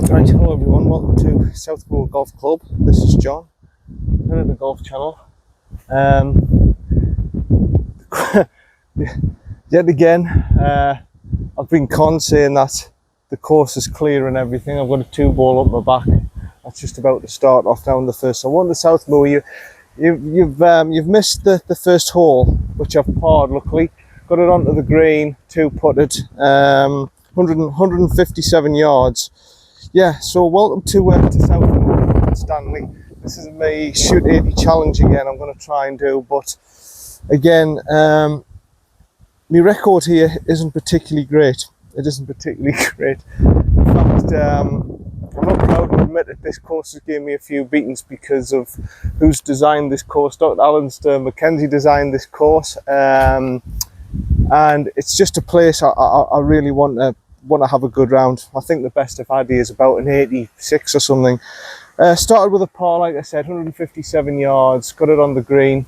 Right, hello everyone, welcome to South Moor Golf Club. This is John, head of the golf channel. Yet again, I've been saying that the course is clear and everything. I've got a 2-ball up my back. That's just about to start off now in the first. So I won the South Moor. You've missed the first hole, which I've parred luckily. Got it onto the green, 2-putted, 157 yards. Yeah, so welcome to South Moor, Stanley. This is my shoot 80 challenge again. I'm going to try and do, but again, my record here isn't particularly great. It isn't particularly great. In fact, I'm not proud to admit that this course has given me a few beatings because of who's designed this course. Dr. Alister, MacKenzie designed this course, and it's just a place I really want to have a good round. I think the best I've had here is about an 86 or something. Started with a par, like I said, 157 yards, got it on the green,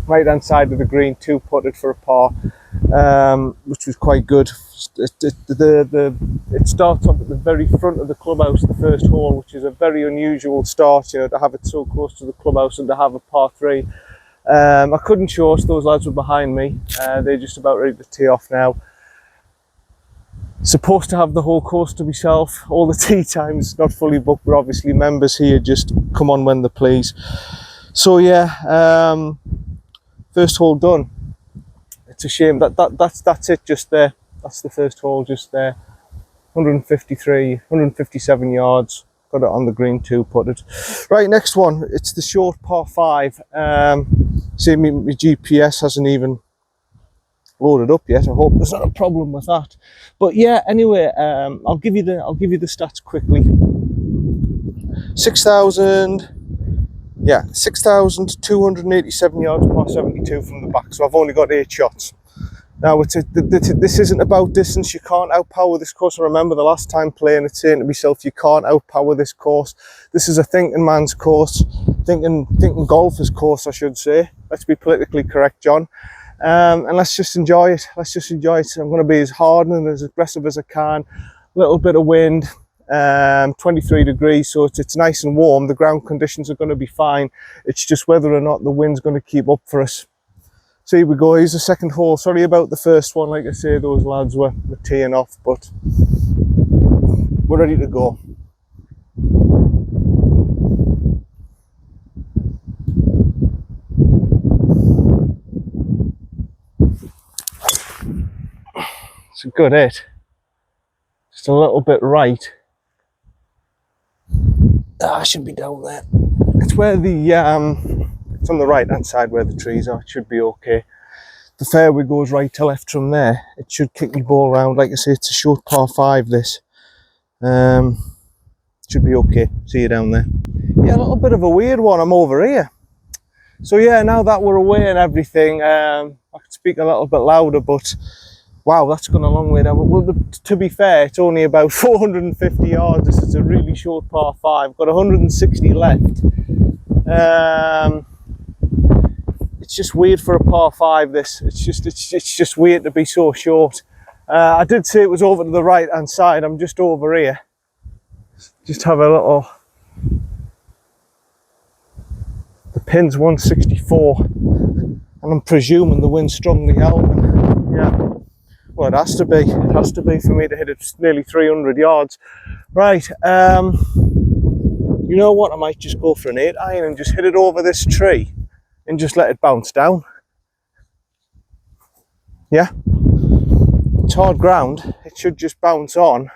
right hand side of the green, 2-putted for a par, which was quite good. It starts up at the very front of the clubhouse, the first hole, which is a very unusual start, you know, to have it so close to the clubhouse and to have a par 3. I couldn't choose, those lads were behind me. They're just about ready to tee off now. Supposed to have the whole course to myself, all the tee times not fully booked, but obviously members here just come on when they please. So yeah, first hole done. It's a shame that's it just there. That's the first hole just there. 157 yards. Got it on the green, 2-putted. Right, next one. It's the short par 5. See, my GPS hasn't even loaded up yet. I hope there's not a problem with that. But yeah, anyway, I'll give you the stats quickly. 6,287 yards par 72 from the back. So I've only got 8 shots. Now this isn't about distance. You can't outpower this course. I remember the last time playing it, saying to myself, you can't outpower this course. This is a thinking man's course, thinking golfer's course, I should say. Let's be politically correct, John. And let's just enjoy it. Let's just enjoy it. I'm going to be as hard and as aggressive as I can. A little bit of wind, 23 degrees, so it's nice and warm. The ground conditions are going to be fine. It's just whether or not the wind's going to keep up for us. So here we go. Here's the second hole. Sorry about the first one. Like I say, those lads were teeing off, but we're ready to go. It's a good hit. Just a little bit right. I should be down there. It's where the it's on the right hand side where the trees are. It should be okay. The fairway goes right to left from there. It should kick the ball around. Like I say, it's a short par 5 this. Should be okay. See you down there. Yeah, a little bit of a weird one. I'm over here. So yeah, now that we're away and everything, I could speak a little bit louder, but wow, that's gone a long way down. Well, to be fair, it's only about 450 yards. This is a really short par 5. Got 160 left. It's just weird for a par 5. This. It's just weird to be so short. I did say it was over to the right hand side. I'm just over here. Just have a little. The pin's 164, and I'm presuming the wind's strongly helping. Yeah. Well, it has to be. It has to be for me to hit it nearly 300 yards. Right. You know what? I might just go for an 8-iron and just hit it over this tree and just let it bounce down. Yeah. It's hard ground. It should just bounce on,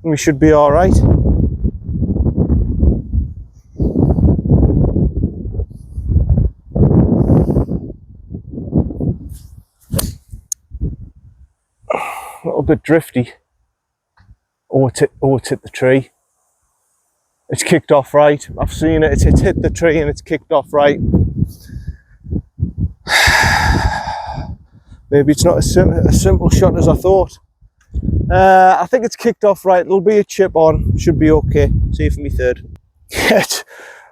and we should be all right. A little bit drifty. Oh, it's hit the tree. It's kicked off right. I've seen it. It's hit the tree and it's kicked off right. Maybe it's not as simple shot as I thought. I think it's kicked off right. It'll be a chip on. Should be okay. See you for me third.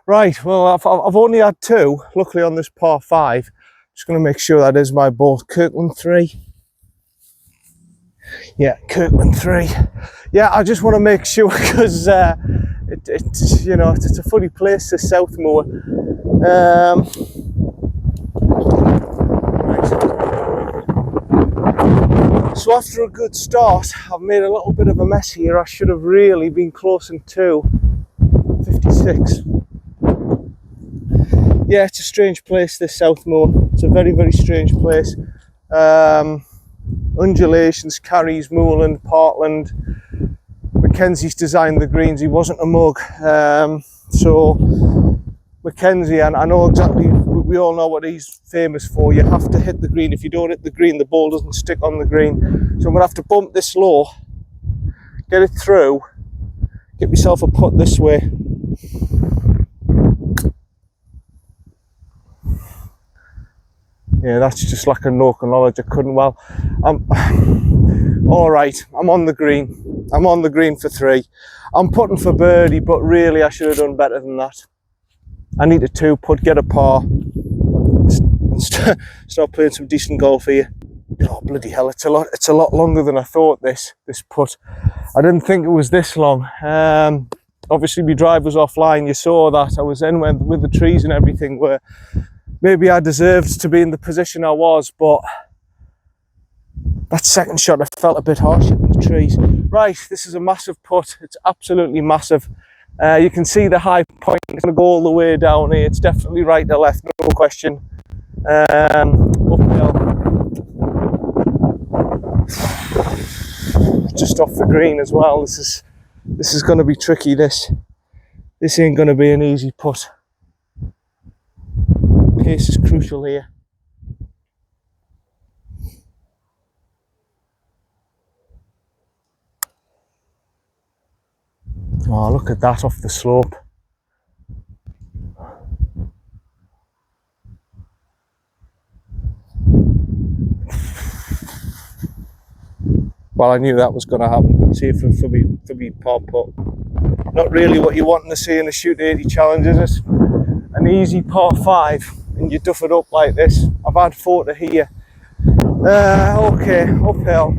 Right. Well, I've only had 2. Luckily on this par 5. Just going to make sure that is my ball. Kirkland 3. Yeah, Kirkland 3. Yeah, I just want to make sure because it's you know, it's a funny place, this South Moor. So after a good start, I've made a little bit of a mess here. I should have really been closer to 56. Yeah, it's a strange place, this South Moor. It's a very, very strange place. Undulations, carries, moorland, parkland. McKenzies designed the greens. He wasn't a mug. So MacKenzie, and I know exactly, we all know what he's famous for. You have to hit the green. If you don't hit the green, the ball doesn't stick on the green. So I'm going to have to bump this low, get it through, get myself a putt this way. Yeah, that's just like a local knowledge. I couldn't, well, all right, I'm on the green. I'm on the green for 3. I'm putting for birdie, but really I should have done better than that. I need a 2-putt, get a par, and start playing some decent golf here. Oh bloody hell! It's a lot longer than I thought. This putt. I didn't think it was this long. Obviously, my drive was offline. You saw that. I was in with the trees and everything. Where maybe I deserved to be in the position I was, but that second shot I felt a bit harsh with the trees. Right, this is a massive putt. It's absolutely massive. You can see the high point. It's going to go all the way down here. It's definitely right to left, no question. Uphill. Just off the green as well. This is going to be tricky. This ain't going to be an easy putt. Pace is crucial here. Oh, look at that off the slope. Well, I knew that was going to happen. See, for me par putt. Not really what you're wanting to see in a shoot 80 challenge, is it? An easy par 5, and you duff it up like this. I've had 4 to here. Okay, uphill.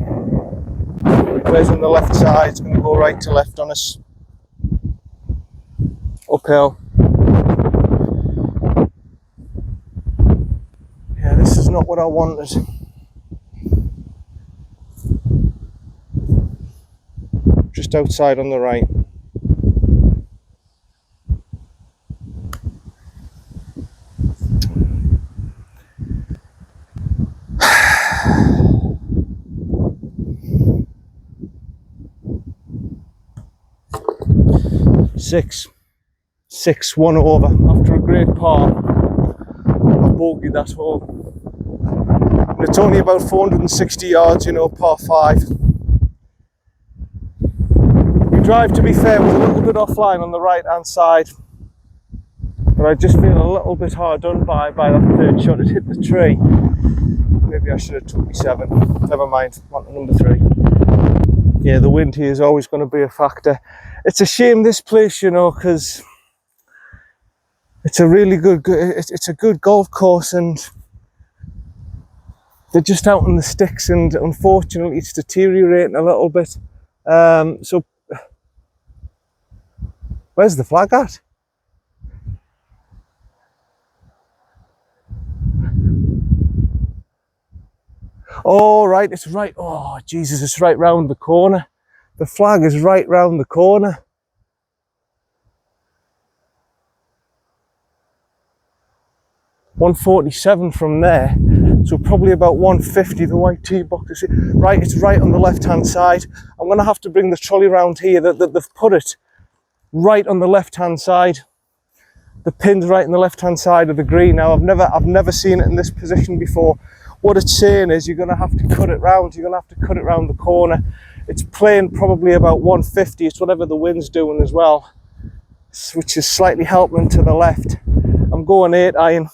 Where's on the left side? It's going to go right to left on us. Uphill. Yeah, this is not what I wanted. Just outside on the right. Six, 1 over. After a great par, I bogeyed that hole. And it's only about 460 yards, you know, par 5. We drive, to be fair, was a little bit offline on the right hand side, but I just feel a little bit hard done by that third shot. It hit the tree. Maybe I should have took me 7. Never mind, on to number 3. Yeah, the wind here is always going to be a factor. It's a shame this place, you know, because it's a really good, it's a good golf course, and they're just out in the sticks, and unfortunately it's deteriorating a little bit. So where's the flag at? Oh, right, it's right. Oh, Jesus, it's right round the corner. The flag is right round the corner. $147 from there, so probably about 150. The white tee box is right. It's right on the left-hand side. I'm going to have to bring the trolley round here. That they've put it right on the left-hand side. The pin's right on the left-hand side of the green. Now, I've never seen it in this position before. What it's saying is you're going to have to cut it round. You're going to have to cut it round the corner. It's playing probably about 150. It's whatever the wind's doing as well, which is slightly helping to the left. I'm going 8 iron.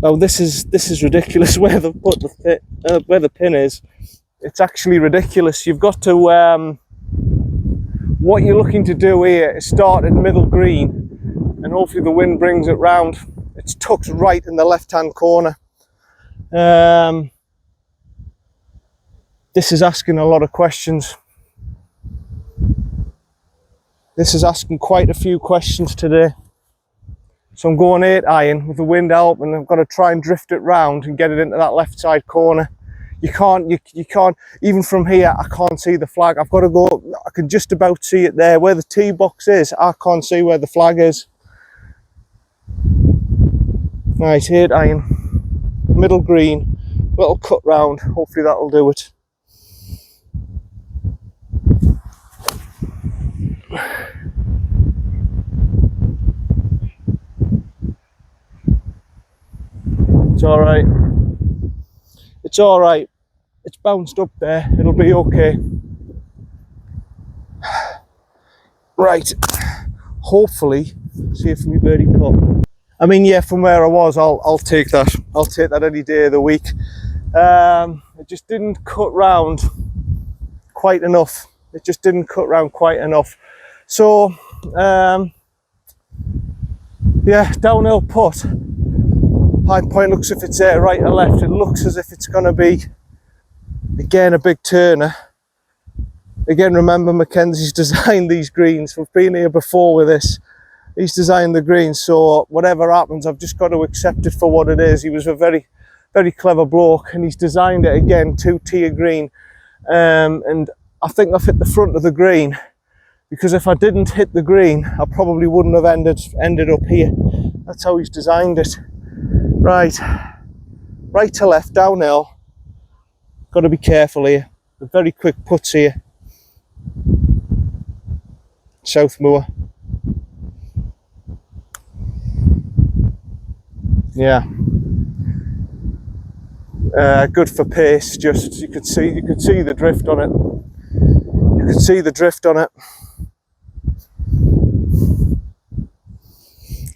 Now this is ridiculous where they've put where the pin is. It's actually ridiculous. You've got to what you're looking to do here is start in middle green, and hopefully the wind brings it round. It's tucked right in the left-hand corner. This is asking a lot of questions. This is asking quite a few questions today. So I'm going 8 iron with the wind out, and I've got to try and drift it round and get it into that left side corner. You can't, even from here, I can't see the flag. I've got to go, I can just about see it there. Where the tee box is, I can't see where the flag is. Right, 8 iron, middle green, little cut round. Hopefully that'll do it. It's all right. It's all right. It's bounced up there. It'll be okay. Right. Hopefully, see if my birdie putt. I mean, yeah, from where I was, I'll take that. I'll take that any day of the week. It just didn't cut round quite enough. It just didn't cut round quite enough. So, yeah, downhill putt. High point looks as if it's there, right or left. It looks as if it's going to be, again, a big turner. Again, remember, McKenzie's designed these greens. We've been here before with this. He's designed the greens, so whatever happens, I've just got to accept it for what it is. He was a very, very clever bloke, and he's designed it, again, 2-tier green. And I think I've hit the front of the green, because if I didn't hit the green, I probably wouldn't have ended up here. That's how he's designed it. Right to left, downhill. Got to be careful here. The very quick putts here. South Moor. Yeah. Good for pace. Just you could see the drift on it. You could see the drift on it.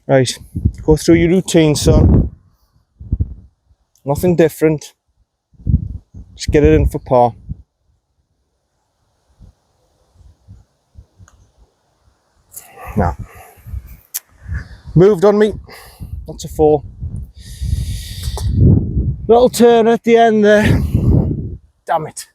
Right, go through your routine, son. Nothing different. Just get it in for par. Now, moved on me. That's a 4. Little turn at the end there. Damn it.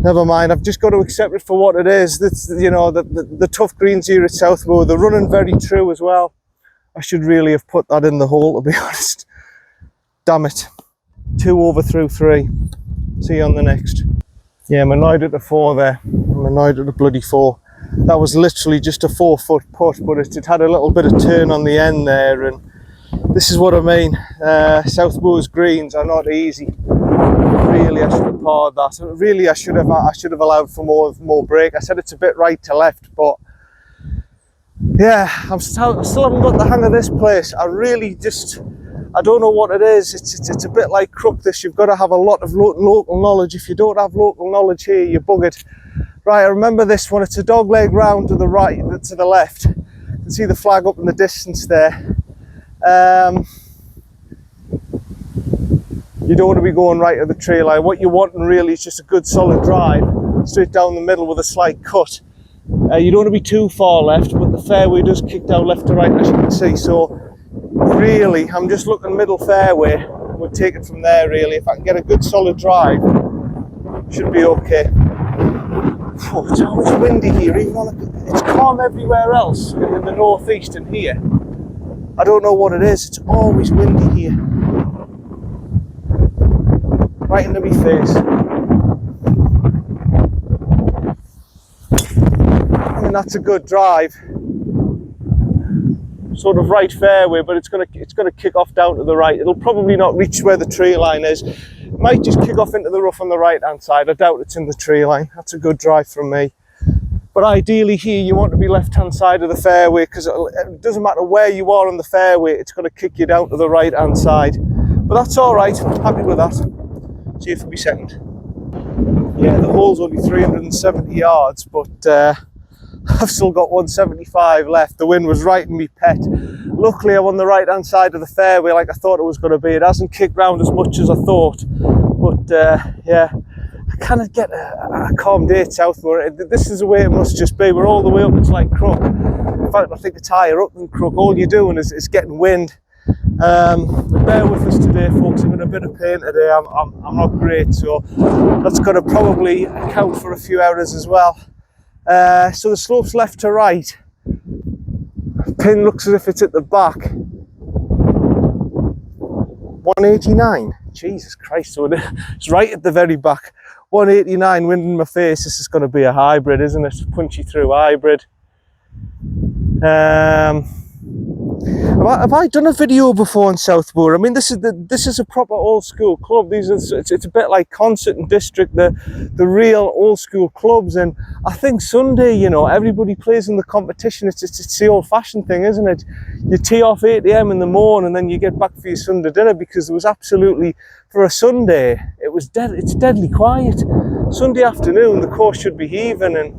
Never mind, I've just got to accept it for what it is. That's, you know, the tough greens here at South Moor, they're running very true as well. I should really have put that in the hole, to be honest. Damn it. 2 over through 3. See you on the next. Yeah, I'm annoyed at the 4 there. I'm annoyed at the bloody 4. That was literally just a 4-foot putt, but it had a little bit of turn on the end there, and this is what I mean. South Moor's greens are not easy. Really, I should have parred that. Really, I should have allowed for more break. I said it's a bit right to left, but yeah, I still haven't got the hang of this place. I really I don't know what it is. It's a bit like Crook this. You've got to have a lot of local knowledge. If you don't have local knowledge here, you're buggered. Right, I remember this one. It's a dog leg round to the right, to the left. You can see the flag up in the distance there. You don't want to be going right at the tree line. What you're wanting really is just a good solid drive, straight down the middle with a slight cut. You don't want to be too far left, but the fairway does kick down left to right, as you can see. So really, I'm just looking middle fairway. We'll take it from there, really. If I can get a good solid drive, should be okay. Oh, it's always windy here, even on it's calm everywhere else in the northeast, and here, I don't know what it is. It's always windy here. Right into my face. I mean, that's a good drive. Sort of right fairway, but it's gonna kick off down to the right. It'll probably not reach where the tree line is. It might just kick off into the rough on the right hand side. I doubt it's in the tree line. That's a good drive from me. But ideally here you want to be left hand side of the fairway, because it doesn't matter where you are on the fairway, it's going to kick you down to the right hand side. But that's all right. I'm happy with that. See you for me second. Yeah, the hole's only 370 yards, but I've still got 175 left. The wind was right in me pet. Luckily I'm on the right hand side of the fairway like I thought it was going to be. It hasn't kicked round as much as I thought, but yeah, I kind of get a calm day at South Moor. This is the way it must just be. We're all the way up, it's like Crook. In fact, I think it's higher up than Crook. All you're doing is getting wind. Bear with us today, folks. I'm in a bit of pain today. I'm not great, so that's going to probably account for a few errors as well. So the slope's left to right. Pin looks as if it's at the back. 189. Jesus Christ! So it's right at the very back. 189. Wind in my face. This is going to be a hybrid, isn't it? Punchy through hybrid. Have I done a video before on South Moor? I mean, this is a proper old school club. It's a bit like Concert and District, the real old school clubs. And I think Sunday, you know, everybody plays in the competition. It's the old fashioned thing, isn't it? You tee off 8 AM in the morning and then you get back for your Sunday dinner, because there was absolutely, for a Sunday, it's deadly quiet. Sunday afternoon, the course should be heaving, and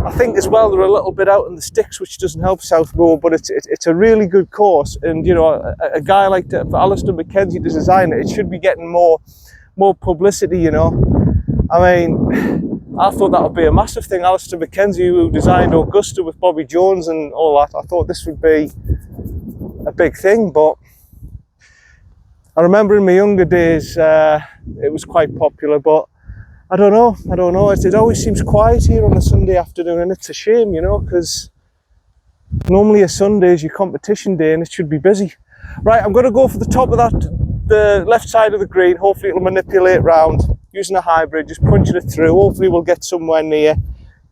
I think as well they're a little bit out in the sticks, which doesn't help South Moor, but it's a really good course. And you know, a guy like for Alister MacKenzie to design it should be getting more publicity. You know, I mean, I thought that would be a massive thing. Alister MacKenzie, who designed Augusta with Bobby Jones and all that, I thought this would be a big thing. But I remember in my younger days, it was quite popular, but I don't know. It always seems quiet here on a Sunday afternoon, and it's a shame, you know, because normally a Sunday is your competition day and it should be busy. Right, I'm going to go for the top of the left side of the green. Hopefully it'll manipulate round using a hybrid, just punching it through. Hopefully we'll get somewhere near,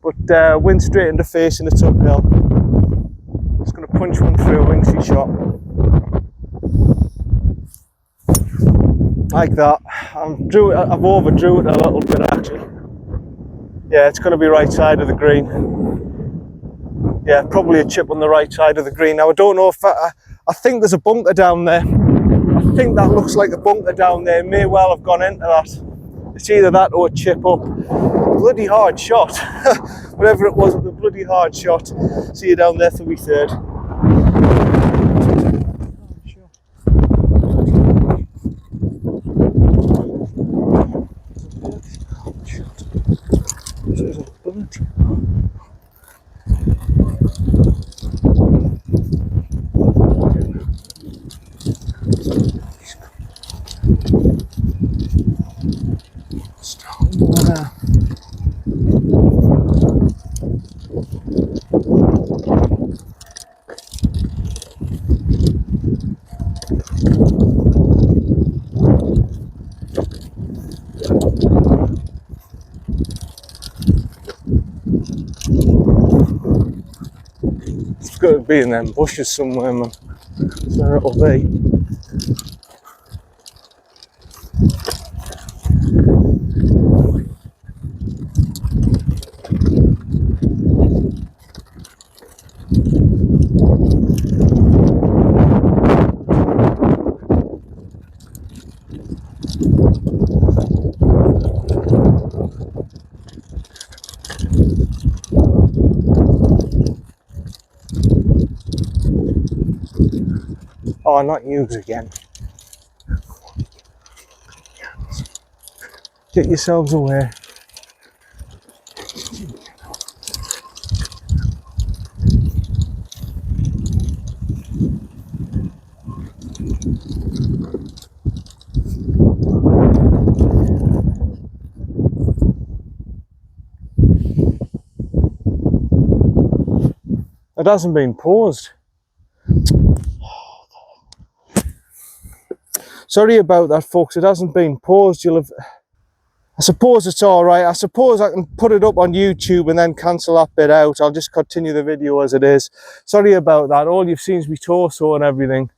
but wind straight in the face and it's uphill. Just going to punch one through, wingsy shot. Like that. I've overdrew it a little bit actually. Yeah, it's going to be right side of the green. Yeah, probably a chip on the right side of the green. Now I don't know if I think there's a bunker down there. I think that looks like a bunker down there. It may well have gone into that. It's either that or a chip up. Bloody hard shot. Whatever it was, it was a bloody hard shot. See you down there for me third. It's got to be in them bushes somewhere, man. There it'll be. Oh, not yous again. Get yourselves away. It hasn't been paused. Sorry about that, folks. It hasn't been paused. You'll have. I suppose it's all right. I suppose I can put it up on YouTube and then cancel that bit out. I'll just continue the video as it is. Sorry about that. All you've seen is my torso and everything.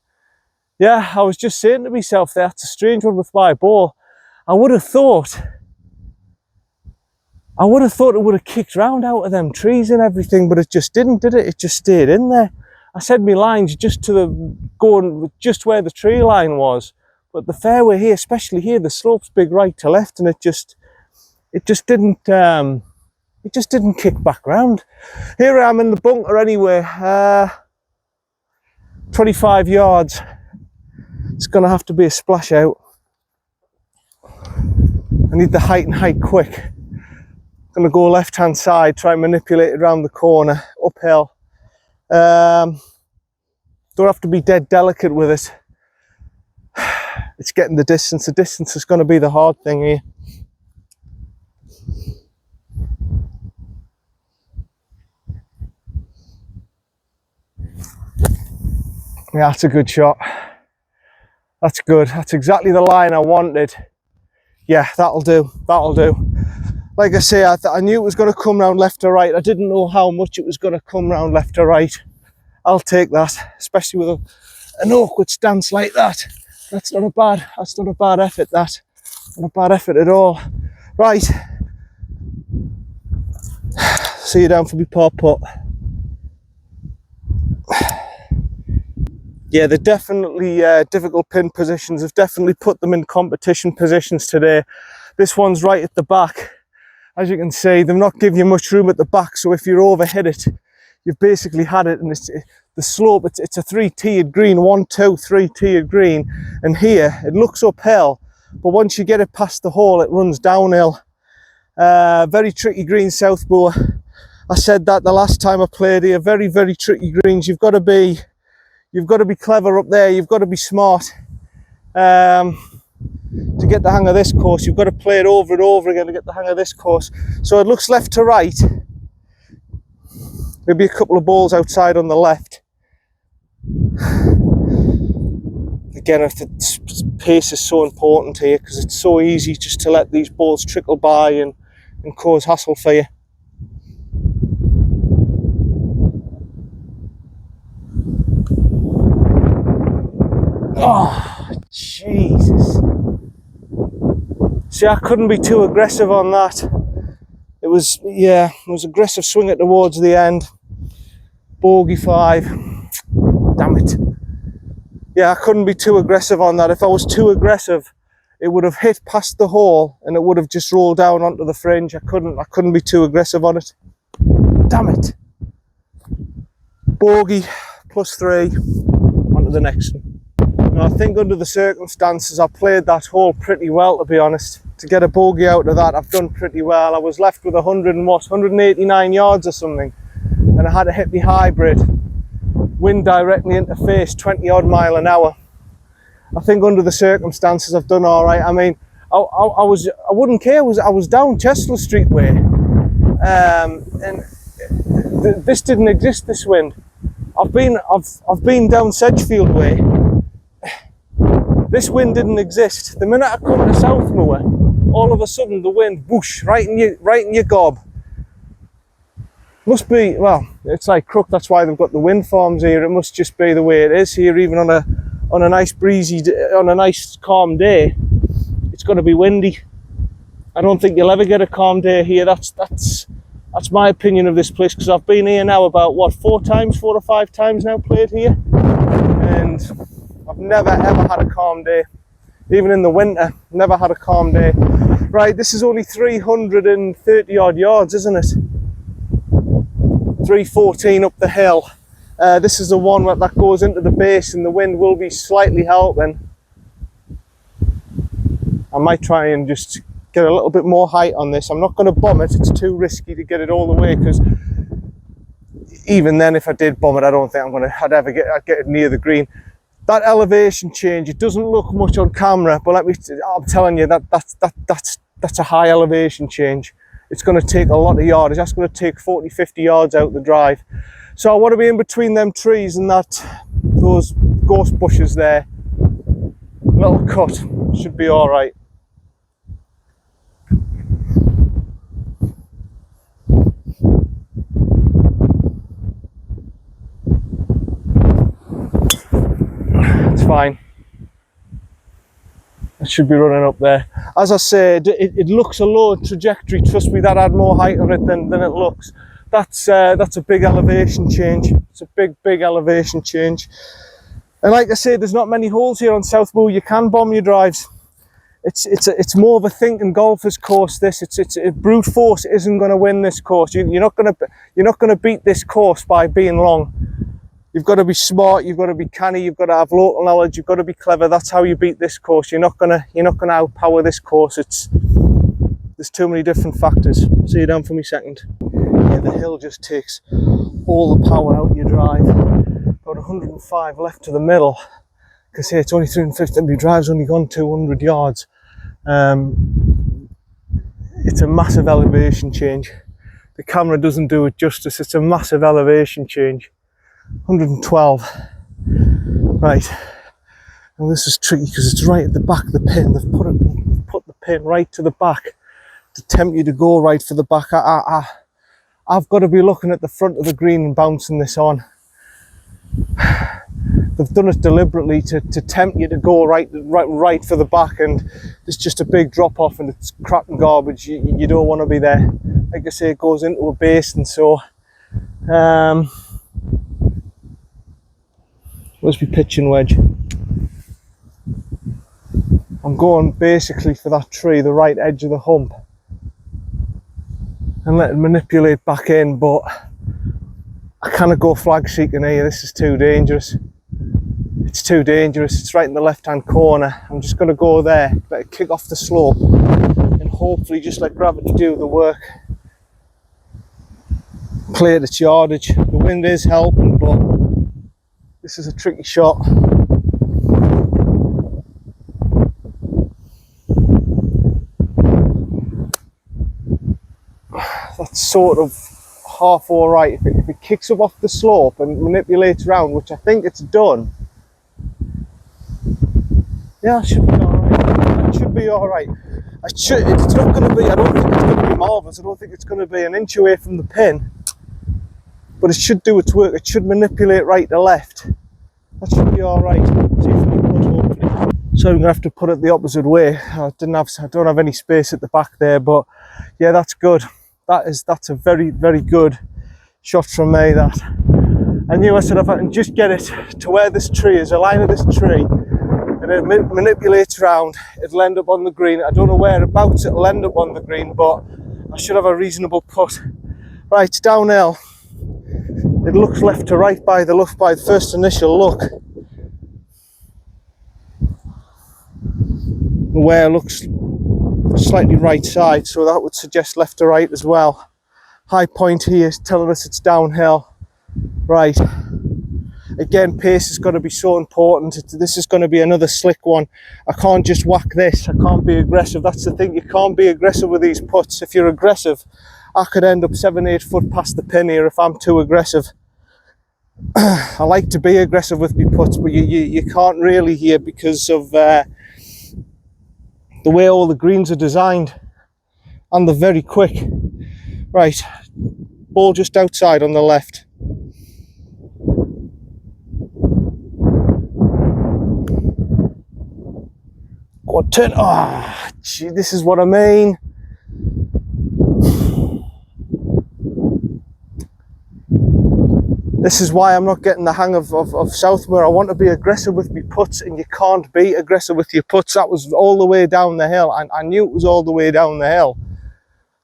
Yeah, I was just saying to myself, that's a strange one with my ball. I would have thought it would have kicked round out of them trees and everything, but it just didn't, did it? It just stayed in there. I said my line's just to the going just where the tree line was. But the fairway here, especially here, the slope's big right to left, and it just didn't kick back round. Here I am in the bunker anyway, 25 yards. It's gonna have to be a splash out. I need the height and height quick. Gonna go left hand side, try and manipulate it around the corner, uphill. Don't have to be dead delicate with it. It's getting the distance. The distance is going to be the hard thing here. Yeah, that's a good shot. That's good. That's exactly the line I wanted. Yeah, that'll do. That'll do. Like I say, I knew it was going to come round left or right. I didn't know how much it was going to come round left or right. I'll take that, especially with an awkward stance like that. That's not a bad effort, that. Not a bad effort at all. Right. See you down for my par putt. Yeah, they're definitely difficult pin positions. I've definitely put them in competition positions today. This one's right at the back. As you can see, they've not given you much room at the back, so if you overhit it, you've basically had it, and it's the slope, it's a 3-tiered green, 1, 2, 3-tiered green, and here it looks uphill, but once you get it past the hole, it runs downhill. Very tricky green, South Moor. I said that the last time I played here. Very, very tricky greens. You've got to be clever up there. You've got to be smart. To get the hang of this course, you've got to play it over and over again to get the hang of this course. So it looks left to right. Maybe a couple of balls outside on the left. Again, the pace is so important here because it's so easy just to let these balls trickle by and cause hassle for you. Oh, Jesus. See, I couldn't be too aggressive on that. It was aggressive swing it towards the end. Bogey 5. Damn it. Yeah, I couldn't be too aggressive on that. If I was too aggressive, it would have hit past the hole and it would have just rolled down onto the fringe. I couldn't be too aggressive on it. Damn it. Bogey +3. On to the next one. I think under the circumstances, I played that hole pretty well, to be honest. To get a bogey out of that, I've done pretty well. I was left with 189 yards or something, and I had to hit the hybrid, wind directly into face, 20 odd mile an hour. I think under the circumstances, I've done all right. I mean, I wouldn't care. I was down Chestnut Street way, and this didn't exist. This wind. I've been down Sedgefield way. This wind didn't exist. The minute I come to South Moor, all of a sudden the wind, whoosh, right in your gob. Must be, well, it's like Crook, that's why they've got the wind farms here. It must just be the way it is here, even on a nice calm day. It's going to be windy. I don't think you'll ever get a calm day here. That's my opinion of this place, because I've been here now about, what, 4 or 5 times now played here. And I've never ever had a calm day. Even in the winter, never had a calm day. Right, this is only 330 odd yards, isn't it? 314 up the hill. This is the one that goes into the base, and the wind will be slightly helping. I might try and just get a little bit more height on this. I'm not going to bomb it. It's too risky to get it all the way, because even then, if I did bomb it, I don't think I'd get it near the green. That elevation change, it doesn't look much on camera, but I'm telling you, that's a high elevation change. It's going to take a lot of yardage. That's going to take 40-50 yards out the drive. So I want to be in between them trees and those gorse bushes there. Little cut, should be all right. It's fine. It should be running up there. As I said, it looks a low trajectory. Trust me, that had more height on it than it looks. That's a big elevation change. It's a big elevation change. And like I said, there's not many holes here on South Moor. You can bomb your drives. It's more of a thinking golfer's course. This it's brute force isn't going to win this course. You're not going to beat this course by being long. You've got to be smart, you've got to be canny, you've got to have local knowledge, you've got to be clever. That's how you beat this course. You're not gonna outpower this course. There's too many different factors. See you down for me second. Yeah, the hill just takes all the power out of your drive. About 105 left to the middle. I say it's only 350 and my drive's only gone 200 yards. It's a massive elevation change. The camera doesn't do it justice. It's a massive elevation change. 112. Right. And this is tricky because it's right at the back of the pin. They've put the pin right to the back to tempt you to go right for the back. I've got to be looking at the front of the green and bouncing this on. They've done it deliberately to tempt you to go right for the back, and there's just a big drop off and it's crap and garbage. You don't want to be there. Like I say, it goes into a basin, so where's my pitching wedge? I'm going basically for that tree, the right edge of the hump, and let it manipulate back in, but I cannot go flag seeking here. This is too dangerous. It's too dangerous. It's right in the left hand corner. I'm just going to go there, let it kick off the slope, and hopefully just let gravity do the work. Play at its yardage. The wind is helping, but this is a tricky shot. That's sort of half alright. If it kicks up off the slope and manipulates around, which I think it's done, yeah, it should be alright. It should be alright. It's not going to be, I don't think it's going to be marvellous. I don't think it's going to be an inch away from the pin, but it should do its work. It should manipulate right to left. That should be alright. So I'm going to have to put it the opposite way. I don't have any space at the back there, but yeah, that's good. That's a very, very good shot from me. That I knew. I said if I can just get it to where this tree is, a line of this tree, and it manipulates around, it'll end up on the green. I don't know whereabouts it'll end up on the green, but I should have a reasonable putt. Right, it's downhill. It looks left to right by the first initial look. Where it looks slightly right side, so that would suggest left to right as well. High point here is telling us it's downhill. Right, again, pace has got to be so important. This is going to be another slick one. I can't just whack this. I can't be aggressive. That's the thing, you can't be aggressive with these putts. If you're aggressive, I could end up 7-8 foot past the pin here if I'm too aggressive. I like to be aggressive with my putts, but you can't really here because of the way all the greens are designed, and they're very quick. Right, ball just outside on the left. Go on, turn. Oh, gee, this is what I mean. This is why I'm not getting the hang of South Moor. I want to be aggressive with my putts, and you can't be aggressive with your putts. That was all the way down the hill, and I knew it was all the way down the hill.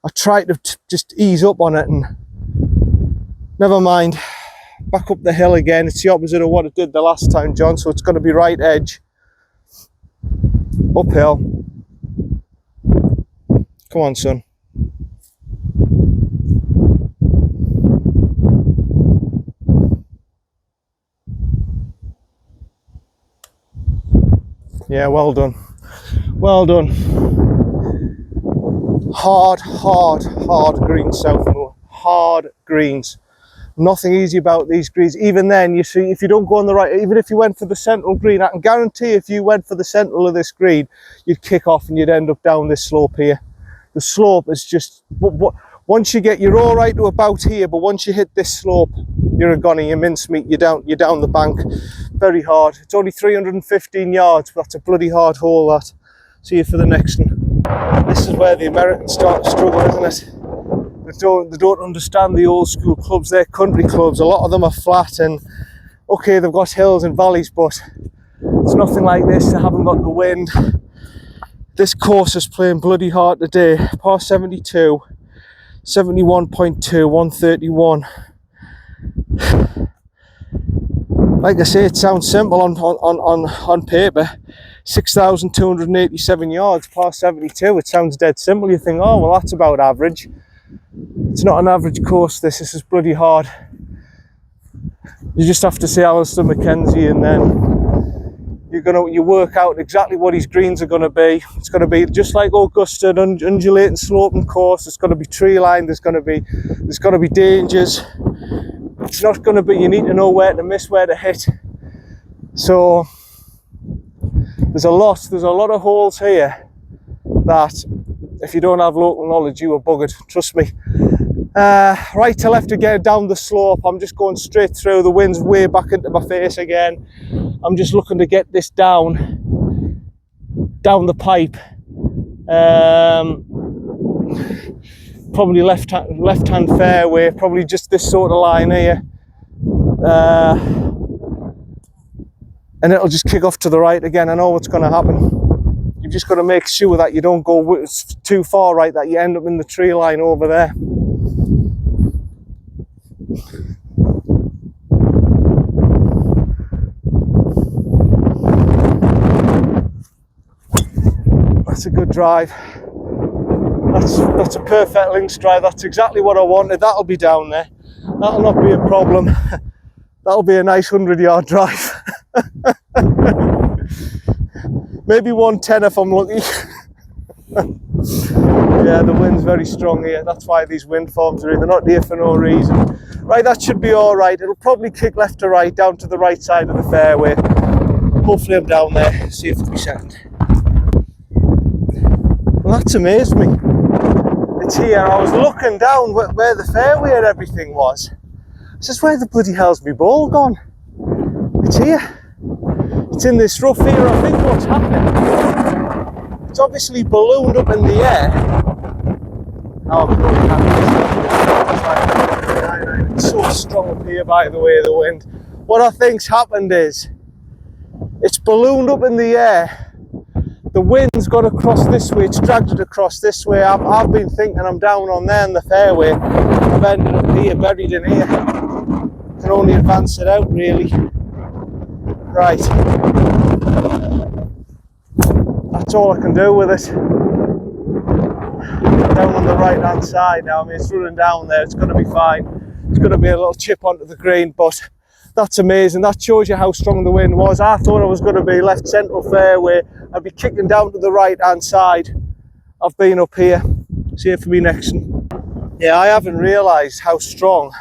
I tried to just ease up on it, and never mind. Back up the hill again. It's the opposite of what it did the last time, John, so it's going to be right edge. Uphill. Come on, son. Yeah, well done. Well done. Hard greens, South Moor. Hard greens. Nothing easy about these greens. Even then, you see, if you don't go on the right, even if you went for the central green, I can guarantee if you went for the central of this green, you'd kick off and you'd end up down this slope here. The slope is just, once you're all right to about here, but once you hit this slope, you're a goner, you're mincemeat, you're down the bank. Very hard. It's only 315 yards, but that's a bloody hard hole, that. See you for the next one. This is where the Americans start to struggle, isn't it? They don't understand the old school clubs. They're country clubs. A lot of them are flat, and okay, they've got hills and valleys, but it's nothing like this. They haven't got the wind. This course is playing bloody hard today. Par 72, 71.2, 131. Like I say, it sounds simple on paper. 6,287 yards, par 72. It sounds dead simple. You think, oh well, that's about average. It's not an average course. This is bloody hard. You just have to say Alister, MacKenzie, and then you work out exactly what his greens are going to be. It's going to be just like Augusta, an undulating sloping course. It's going to be tree lined. There's going to be dangers. It's not going to be, you need to know where to miss, where to hit. So there's a lot of holes here that if you don't have local knowledge, you are buggered, trust me. Right to left again down the slope. I'm just going straight through. The wind's way back into my face again. I'm just looking to get this down the pipe. Probably left hand fairway, probably just this sort of line here. And it'll just kick off to the right again. I know what's going to happen. You've just got to make sure that you don't go too far right, that you end up in the tree line over there. That's a good drive. That's a perfect links drive. That's exactly what I wanted. That'll be down there. That'll not be a problem. That'll be a nice 100-yard drive. Maybe 110 if I'm lucky. Yeah, the wind's very strong here. That's why these wind forms are here. They're not here for no reason. Right, that should be all right. It'll probably kick left to right, down to the right side of the fairway. Hopefully I'm down there. See if it'll be second. Well, that's amazed me. It's here. I was looking down where the fairway and everything was. I says, where the bloody hell's my ball gone? It's here. It's in this rough here. I think what's happening, it's obviously ballooned up in the air. Oh, it's so strong up here, by the way, the wind. What I think's happened is, it's ballooned up in the air. The wind's got across this way, it's dragged it across this way. I've been thinking I'm down on there in the fairway. I've ended up here, buried in here. Can only advance it out, really. Right. That's all I can do with it. Down on the right hand side now. I mean, it's running down there, it's going to be fine. It's going to be a little chip onto the green, but that's amazing. That shows you how strong the wind was. I thought I was going to be left central fairway. I'd be kicking down to the right hand side. I've been up here. See it for me next one. Yeah, I haven't realised how strong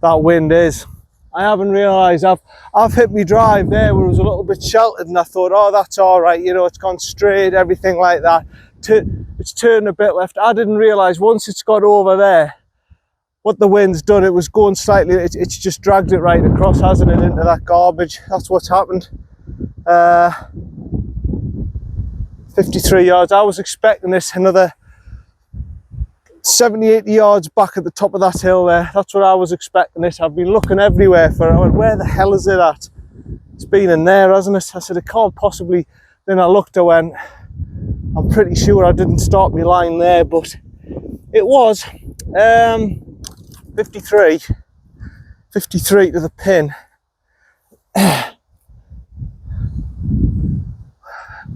that wind is. I haven't realised. I've hit me drive there where it was a little bit sheltered, and I thought, oh, that's all right, you know, it's gone straight, everything like that. It's turned a bit left. I didn't realise once it's got over there what the wind's done. It was going slightly, it's just dragged it right across, hasn't it, into that garbage. That's what's happened. 53 yards. I was expecting this another 70, 80 yards back at the top of that hill there. That's what I was expecting it. I've been looking everywhere for it. I went, where the hell is it at? It's been in there, hasn't it? I said, it can't possibly. Then I looked, I went, I'm pretty sure I didn't start my line there, but it was 53 to the pin.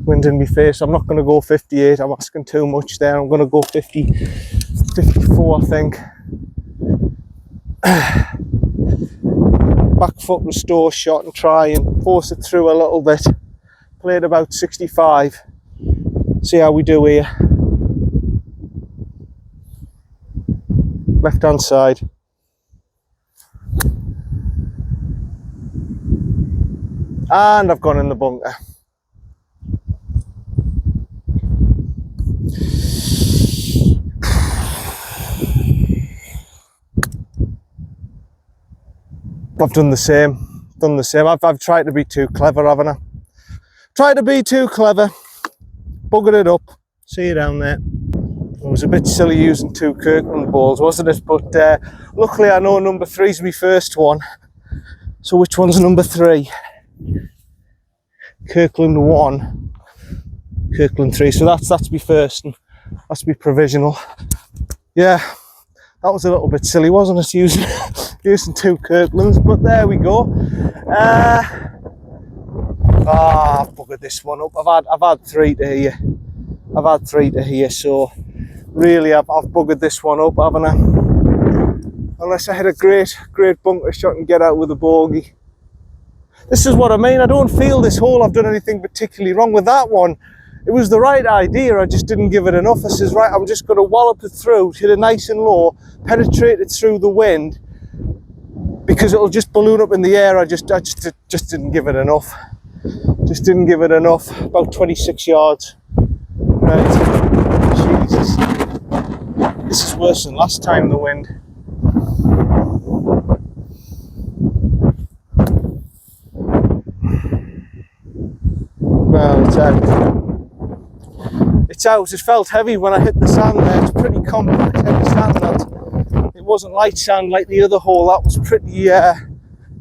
Wind in my face. I'm not going to go 58. I'm asking too much there. I'm going to go 54, I think. Back foot restore shot and try and force it through a little bit. Played about 65. See how we do here. Left hand side. And I've gone in the bunker. I've done the same. I've tried to be too clever, haven't I? Tried to be too clever. Buggered it up. See you down there. It was a bit silly using two Kirkland balls, wasn't it? But luckily I know number 3's my first one. So which one's number 3? Kirkland 1. Kirkland 3. So that's my first, and that's my provisional. Yeah, that was a little bit silly, wasn't it? Using two Kirklands, but there we go. I've buggered this one up. I've had 3 to here. I've had 3 to here, so really I've buggered this one up, haven't I? Unless I had a great bunker shot and get out with a bogey. This is what I mean. I don't feel this hole I've done anything particularly wrong with that one. It was the right idea, I just didn't give it enough. I says, right, I'm just going to wallop it through, hit it nice and low, penetrate it through the wind, because it'll just balloon up in the air. I just didn't give it enough. Just didn't give it enough. About 26 yards. Right. Jesus. This is worse than last time, the wind. Well, it's out. It's out. It felt heavy when I hit the sand there. It's pretty compact, heavy sand. That it wasn't light sand like the other hole. That was pretty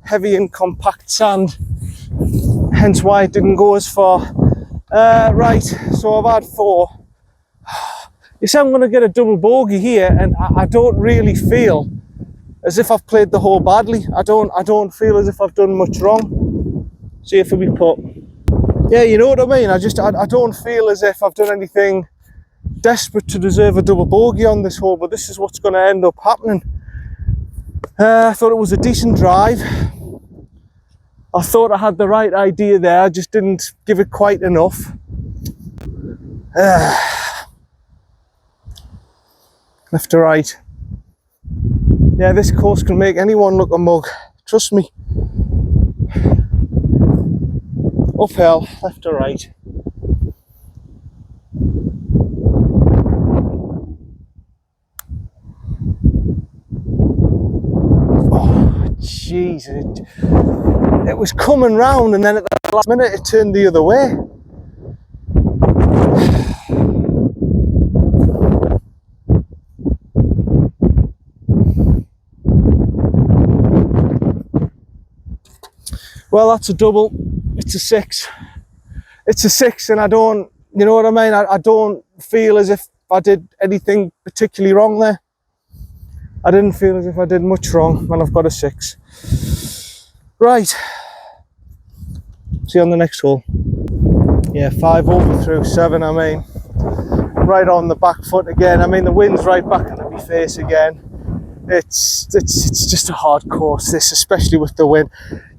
heavy and compact sand. Hence why it didn't go as far. Right, so I've had 4. You see, I'm going to get a double bogey here, and I don't really feel as if I've played the hole badly. I don't feel as if I've done much wrong. See if we put. Yeah, you know what I mean? I don't feel as if I've done anything desperate to deserve a double bogey on this hole, but this is what's going to end up happening. I thought it was a decent drive. I thought I had the right idea there, I just didn't give it quite enough. Left to right. Yeah, this course can make anyone look a mug, trust me. Uphill, left to right. Oh, jeez. It was coming round, and then at the last minute it turned the other way. Well, that's a double. It's a 6. It's a 6, and I don't, you know what I mean? I don't feel as if I did anything particularly wrong there. I didn't feel as if I did much wrong, and I've got a 6. Right. See you on the next hole. Yeah, 5 over through 7, I mean. Right on the back foot again. I mean, the wind's right back into my face again. It's just a hard course, this, especially with the wind.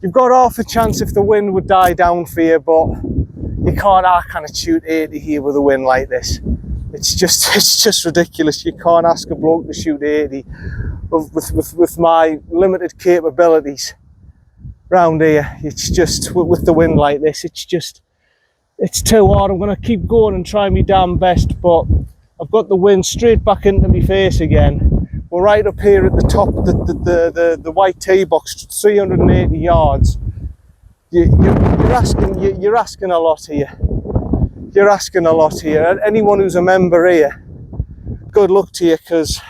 You've got half a chance if the wind would die down for you, but you can't. I can't shoot 80 here with a wind like this. It's just ridiculous. You can't ask a bloke to shoot 80 with my limited capabilities round here. It's just with the wind like this. It's too hard. I'm going to keep going and try my damn best, but I've got the wind straight back into my face again. We're right up here at the top, the white tee box, 380 yards. You're asking a lot here. You're asking a lot here. And anyone who's a member here, good luck to you, because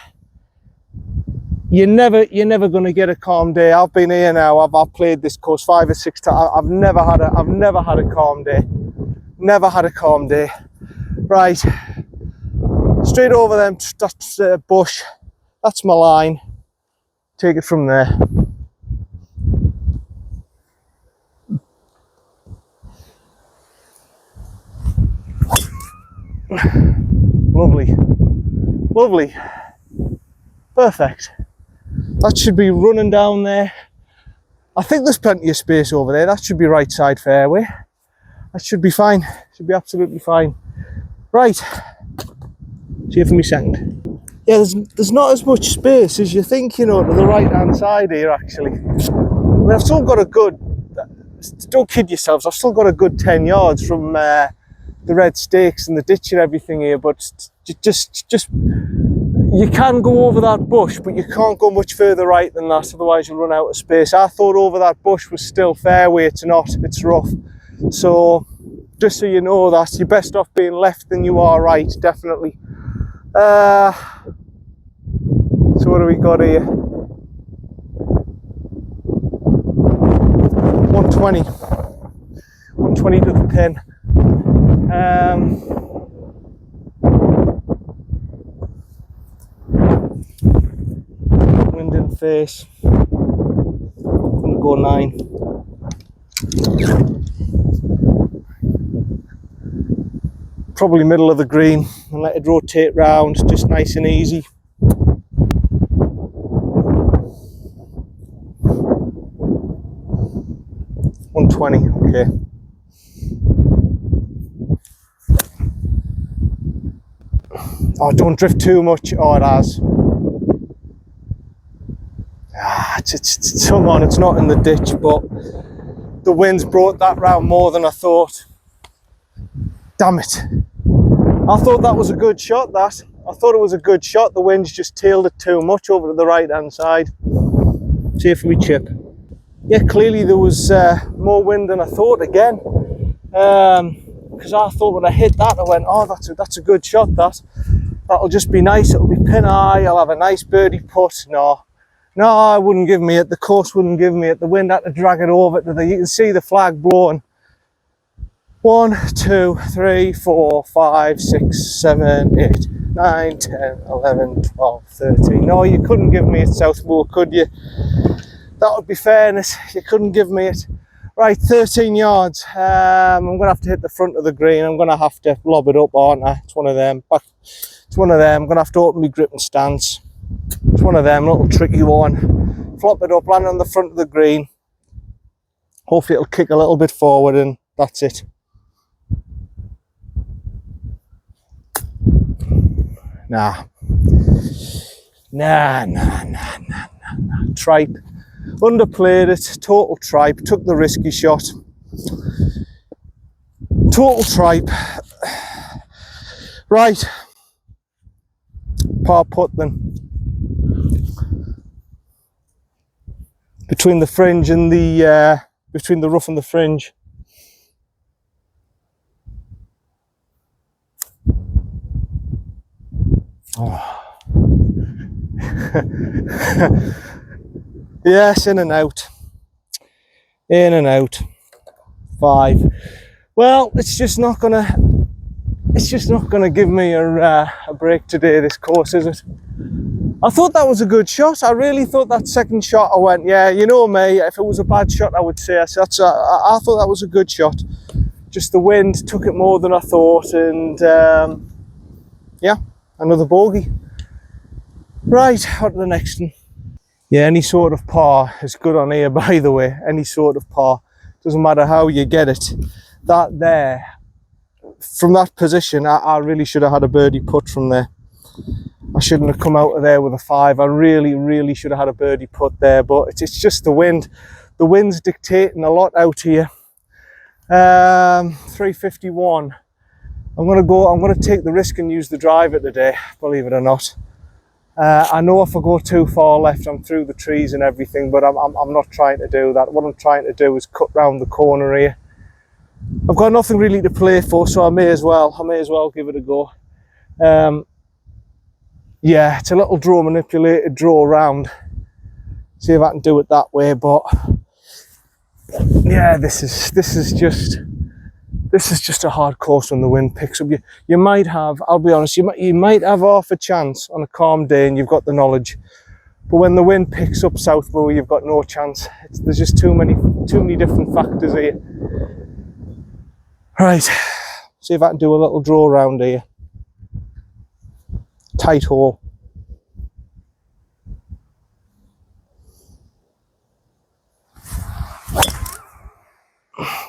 you're never going to get a calm day. I've been here now. I've played this course 5 or 6 times. I've never had a calm day. Never had a calm day. Right, straight over them. That's bush. That's my line. Take it from there. Lovely. Lovely. Perfect. That should be running down there. I think there's plenty of space over there. That should be right side fairway. That should be fine. Should be absolutely fine. Right. See you for me second. Yeah, there's not as much space as you think, you know, to the right hand side here actually. I mean, I've still got a good, don't kid yourselves, I've still got a good 10 yards from the red stakes and the ditch and everything here, but just you can go over that bush, but you can't go much further right than that, otherwise you'll run out of space. I thought over that bush was still fairway. It's not, it's rough. So just so you know that, you're best off being left than you are right, definitely. So what do we got here? 120. 120 to the pin. Wind in face. I'm gonna go 9. Probably middle of the green, and let it rotate round, just nice and easy. 120, okay. Oh, don't drift too much. Oh, it has. Ah, it's hung on, it's not in the ditch, but the wind's brought that round more than I thought. Damn it. I thought that was a good shot, that. I thought it was a good shot. The wind's just tailed it too much over to the right-hand side. See if we chip. Yeah, clearly there was more wind than I thought again. Because I thought when I hit that, I went, oh, that's a good shot, that. That'll just be nice. It'll be pin high. I'll have a nice birdie putt. No, I wouldn't give me it. The course wouldn't give me it. The wind had to drag it over to the. You can see the flag blowing. 1, 2, 3, 4, 5, 6, 7, 8, 9, 10, 11, 12, 13. No, you couldn't give me it, South Moor, could you? That would be fairness. You couldn't give me it. Right, 13 yards. I'm going to have to hit the front of the green. I'm going to have to lob it up, aren't I? It's one of them. It's one of them. I'm going to have to open my grip and stance. It's one of them, little tricky one. Flop it up, land on the front of the green. Hopefully it'll kick a little bit forward and that's it. Nah. Tripe. Underplayed it. Total tripe. Took the risky shot. Total tripe. Right. Par putt then. Between the fringe and the between the rough and the fringe. Oh. Yes, in and out. In and out. 5. Well, it's just not gonna give me a break today, this course, is it? I thought that was a good shot. I really thought that second shot, I went, yeah, you know me, if it was a bad shot, I would say. I thought that was a good shot. Just the wind took it more than I thought, and yeah, another bogey. Right, on to the next one. Yeah, any sort of par is good on here, by the way. Any sort of par. Doesn't matter how you get it. That there, from that position, I really should have had a birdie putt from there. I shouldn't have come out of there with a 5. I really should have had a birdie putt there, but it's just the wind. The wind's dictating a lot out here. 351. I'm gonna take the risk and use the driver today, believe it or not. I know if I go too far left, I'm through the trees and everything, but I'm not trying to do that. What I'm trying to do is cut round the corner here. I've got nothing really to play for, so I may as well give it a go. Yeah, it's a little draw manipulated draw round. See if I can do it that way, but yeah, this is just a hard course when the wind picks up. You might have, I'll be honest, you might have half a chance on a calm day and you've got the knowledge. But when the wind picks up South Moor, you've got no chance. There's just too many different factors here. Right, see if I can do a little draw round here. Tight hole.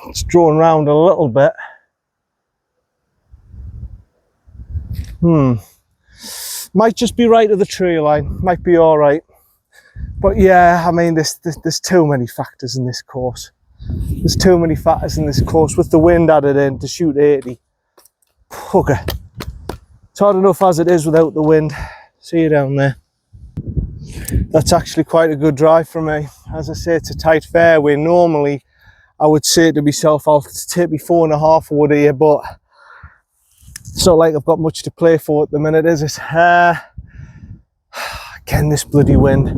It's drawn round a little bit. Might just be right at the tree line. Might be all right. But yeah, I mean, there's too many factors in this course. There's too many factors in this course with the wind added in to shoot 80. Bugger. It's hard enough as it is without the wind. See you down there. That's actually quite a good drive for me. As I say, it's a tight fairway. Normally, I would say to myself, I'll take me 4.5 wood here, but it's not like I've got much to play for at the minute, is it? Again, this bloody wind.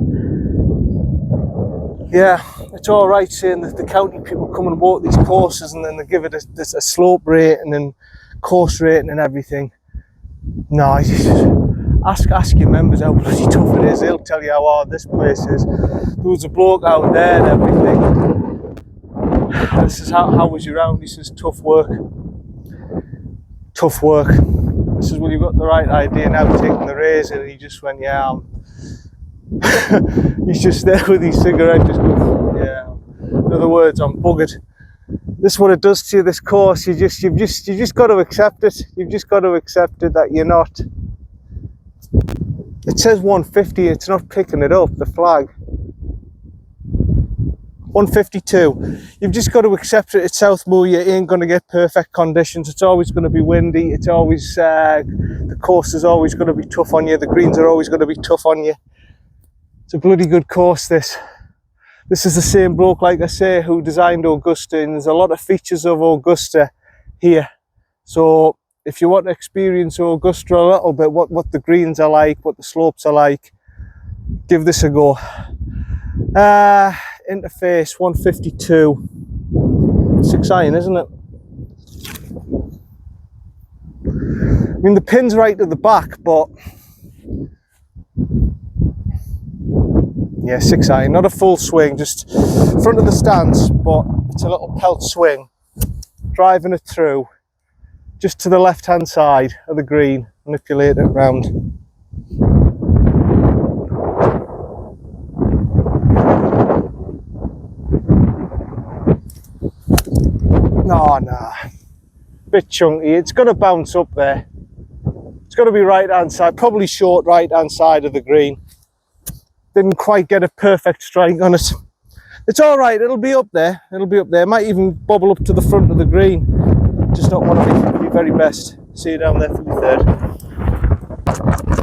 Yeah, it's all right saying that the county people come and walk these courses and then they give it a slope rating and course rating and everything. No, ask your members how bloody tough it is. They'll tell you how hard this place is. There was a bloke out there and everything. This is how was your round? He says, tough work. Tough work. I says, well, you've got the right idea now, taking the razor. And he just went, yeah, he's just there with his cigarette, just going, yeah. In other words, I'm buggered. This is what it does to you, this course. You've just got to accept it. You've just got to accept it that you're not. It says 150, it's not picking it up, the flag. 152. You've just got to accept it. At South Moor, you ain't going to get perfect conditions. It's always going to be windy. It's always, the course is always going to be tough on you. The greens are always going to be tough on you. It's a bloody good course, this. This is the same bloke, like I say, who designed Augusta, and there's a lot of features of Augusta here. So if you want to experience Augusta a little bit, what the greens are like, what the slopes are like, give this a go. Interface 152, 6 iron, isn't it? I mean, the pin's right at the back, but yeah, 6 iron, not a full swing, just front of the stance, but it's a little pelt swing, driving it through, just to the left hand side of the green, manipulate it round. No, bit chunky. It's going to bounce up there. It's got to be right hand side, probably short right hand side of the green. Didn't quite get a perfect strike on it. It's all right. It'll be up there. It'll be up there. Might even bobble up to the front of the green. Just not one of the very best. See you down there for the third.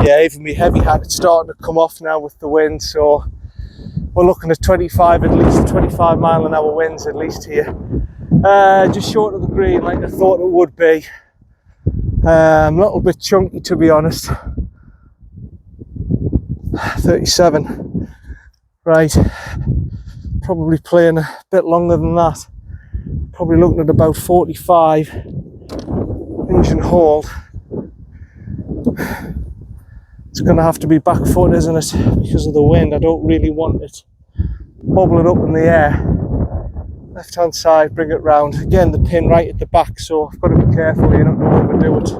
Yeah, even my heavy hat, it's starting to come off now with the wind. So we're looking at 25 at least, 25 mile an hour winds at least here. Just short of the green, like I thought it would be. A little bit chunky, to be honest. 37. Right. Probably playing a bit longer than that. Probably looking at about 45. Engine hauled. It's going to have to be back foot, isn't it? Because of the wind. I don't really want it bobbling up in the air. Left hand side, bring it round. Again, the pin right at the back, so I've got to be careful here not to overdo it.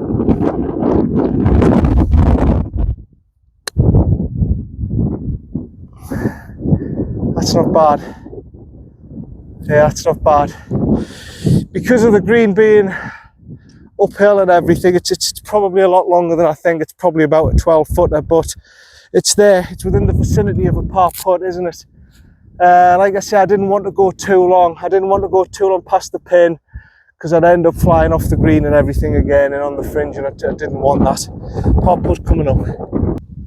That's not bad. Yeah, that's not bad. Because of the green being uphill and everything, it's probably a lot longer than I think. It's probably about a 12 footer, but it's there. It's within the vicinity of a par putt, isn't it? Like I said, I didn't want to go too long. I didn't want to go too long past the pin because I'd end up flying off the green and everything again and on the fringe, and I didn't want that. Par putt coming up.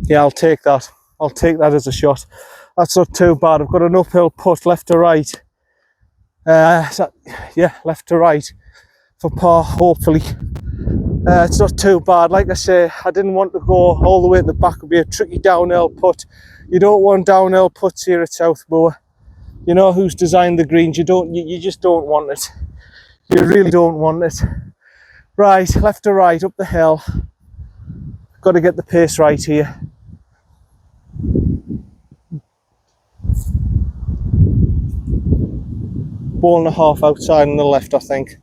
Yeah, I'll take that. I'll take that as a shot. That's not too bad. I've got an uphill putt left to right. Yeah, left to right for par, hopefully. It's not too bad. Like I say, I didn't want to go all the way at the back. It would be a tricky downhill putt. You don't want downhill putts here at South Moor. You know who's designed the greens. You just don't want it. You really don't want it. Right, left to right, up the hill. Got to get the pace right here. Ball and a half outside on the left, I think.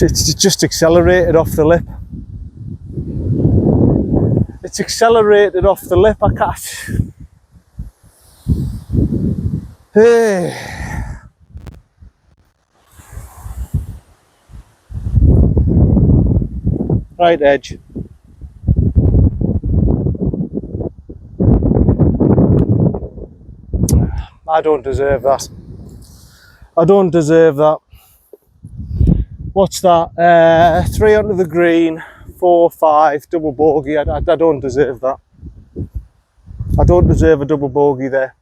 It's just accelerated off the lip. It's accelerated off the lip. I can't. Hey. Right edge. I don't deserve that. I don't deserve that. What's that? 3 onto the green, 4, 5, double bogey. I don't deserve that. I don't deserve a double bogey there.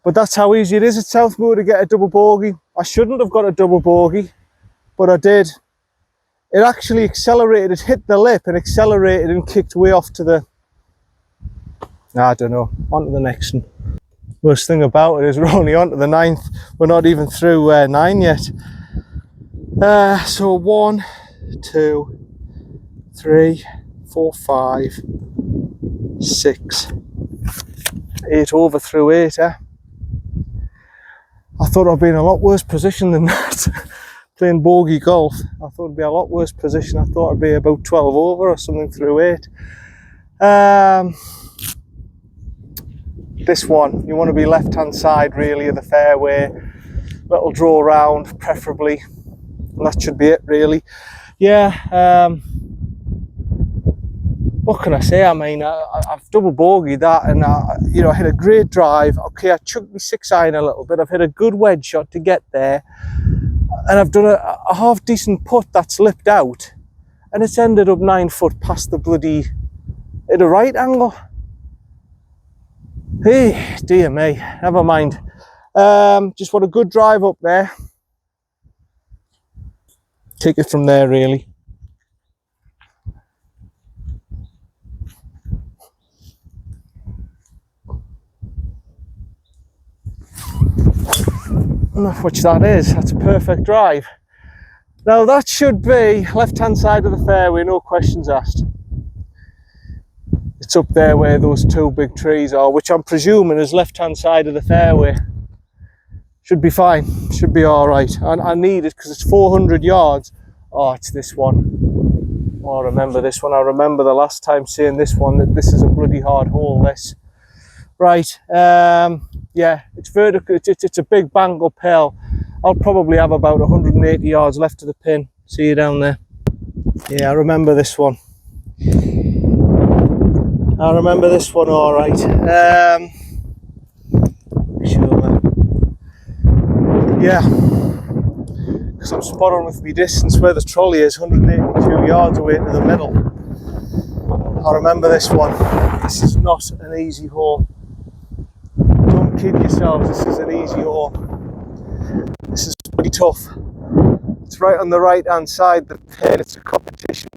But that's how easy it is at South Moor to get a double bogey. I shouldn't have got a double bogey, but I did. It actually accelerated, it hit the lip and accelerated and kicked way off to the, I don't know, on to the next one. Worst thing about it is we're only on to the 9th. We're not even through 9 yet. So 1, 2, 3, 4, 5, 6, 8 over through 8. thought I'd be in a lot worse position than that. Playing bogey golf, I thought it'd be a lot worse position. I thought I'd be about 12 over or something through 8. This one, you want to be left hand side really of the fairway, little draw round preferably, and that should be it really. Yeah, what can I say? I mean, I've double bogeyed that, and you know, I hit a great drive. Okay, I chucked my 6-iron a little bit. I've hit a good wedge shot to get there, and I've done a half decent putt that's lipped out, and it's ended up 9 foot past the bloody at a right angle. Hey, dear me, never mind. Just want a good drive up there. Take it from there really. Which that is. That's a perfect drive. Now that should be left hand side of the fairway, no questions asked. It's up there where those 2 big trees are, which I'm presuming is left hand side of the fairway. Should be fine, should be all right. And I need it because it's 400 yards. Oh, it's this one. Oh, I remember this one. I remember the last time saying this one, that this is a bloody hard hole, this. Right, yeah, it's vertical, it's a big bang uphill. I'll probably have about 180 yards left to the pin. See you down there. Yeah, I remember this one. I remember this one all right. Sure. Yeah, because I'm spot on with my distance where the trolley is, 182 yards away to the middle. I remember this one. This is not an easy hole. Don't kid yourselves, this is an easy hole. This is pretty tough. It's right on the right hand side, the pin, it's a competition.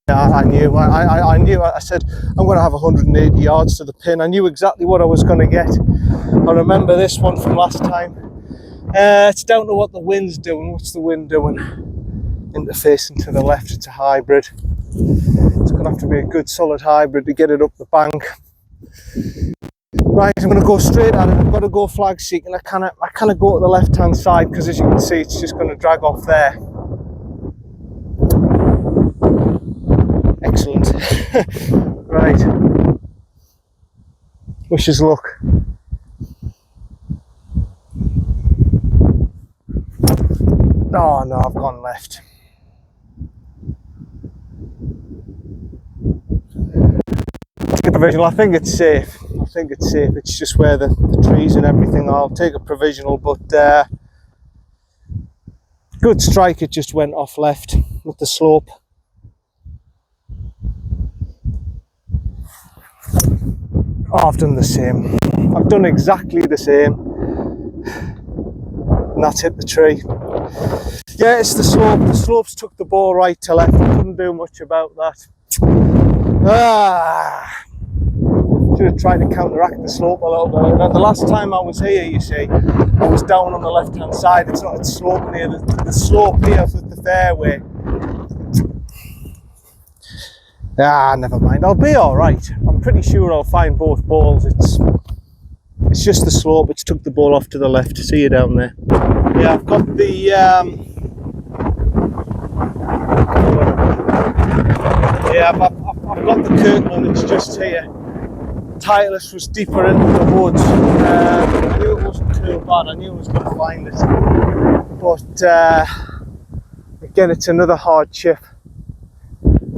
I knew, I knew, I said, I'm going to have 180 yards to the pin. I knew exactly what I was going to get. I remember this one from last time. It's down to what the wind's doing. What's the wind doing? Interfacing to the left, it's a hybrid. It's going to have to be a good solid hybrid to get it up the bank. Right, I'm going to go straight at it. I've got to go flag seek, and I cannot go to the left hand side because, as you can see, it's just going to drag off there. Excellent. Right. Wish us luck. Oh no, I've gone left. Provisional. I think it's safe. I think it's safe. It's just where the trees and everything are. I'll take a provisional, but good strike. It just went off left with the slope. Oh, I've done the same. I've done exactly the same. And that's hit the tree. Yeah, it's the slope. The slopes took the ball right to left. I couldn't do much about that. Should have tried to counteract the slope a little bit. Now, the last time I was here, you see, I was down on the left hand side. It's not, it's sloping here. The slope here with the fairway. Never mind. I'll be all right. I'm pretty sure I'll find both balls. It's just the slope. It's took the ball off to the left. See you down there. Yeah, I've got the I've got the curtain on. It's just here. Titleist was deeper into the woods. I knew it wasn't too bad. I knew I was going to find it, but again, it's another hard chip.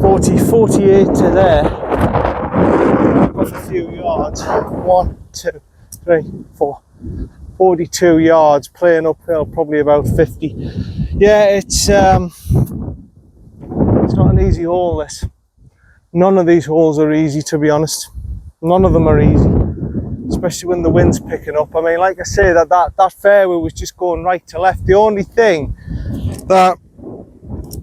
48 to there. I've got a few yards. 1, 2, 3, 4. 42 yards, playing uphill, probably about 50. Yeah, it's not an easy hole, this. None of these holes are easy, to be honest. None of them are easy, especially when the wind's picking up. I mean, like I say, that fairway was just going right to left. The only thing that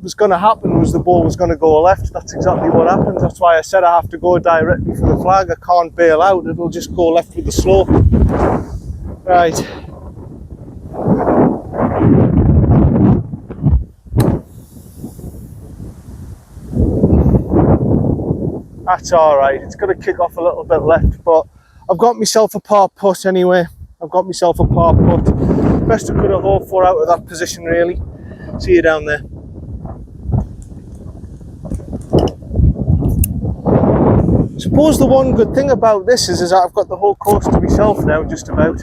was going to happen was the ball was going to go left. That's exactly what happens. That's why I said I have to go directly for the flag. I can't bail out. It'll just go left with the slope. Right. That's all right. It's going to kick off a little bit left, but I've got myself a par putt anyway. I've got myself a par putt. Best I could have hoped for out of that position, really. See you down there. I suppose the one good thing about this is that I've got the whole course to myself now, just about.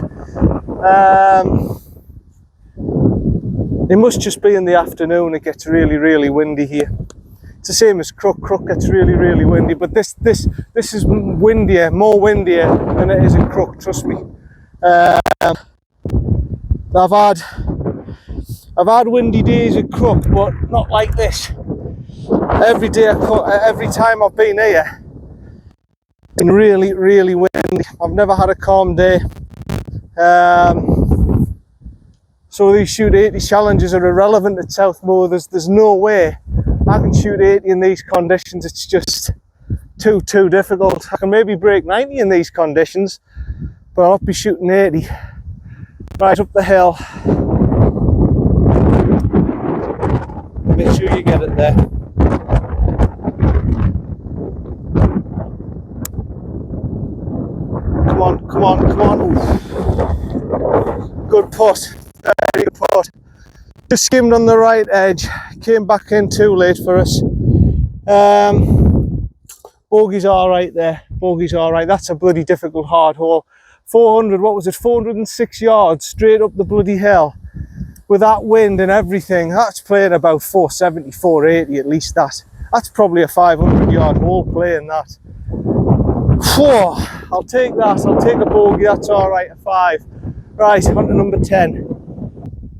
It must just be in the afternoon. It gets really, really windy here. It's the same as Crook. Crook gets really, really windy, but this is windier, more windier than it is in Crook. Trust me. I've had windy days at Crook, but not like this. Every time I've been here, it's been really, really windy. I've never had a calm day. So these shoot 80 challenges are irrelevant at South Moor. There's no way I can shoot 80 in these conditions. It's just too difficult. I can maybe break 90 in these conditions, but I'll not be shooting 80. Right up the hill. Make sure you get it there. Come on, come on, come on. Ooh. Good putt. Very good putt. Just skimmed on the right edge. Came back in too late for us. Bogey's alright there. Bogey's alright. That's a bloody difficult hard hole. 400, what was it? 406 yards straight up the bloody hill. With that wind and everything, that's playing about 470, 480 at least. That's probably a 500 yard hole playing that. Whew, I'll take that. I'll take a bogey. That's all right. A 5. Right, on to number 10.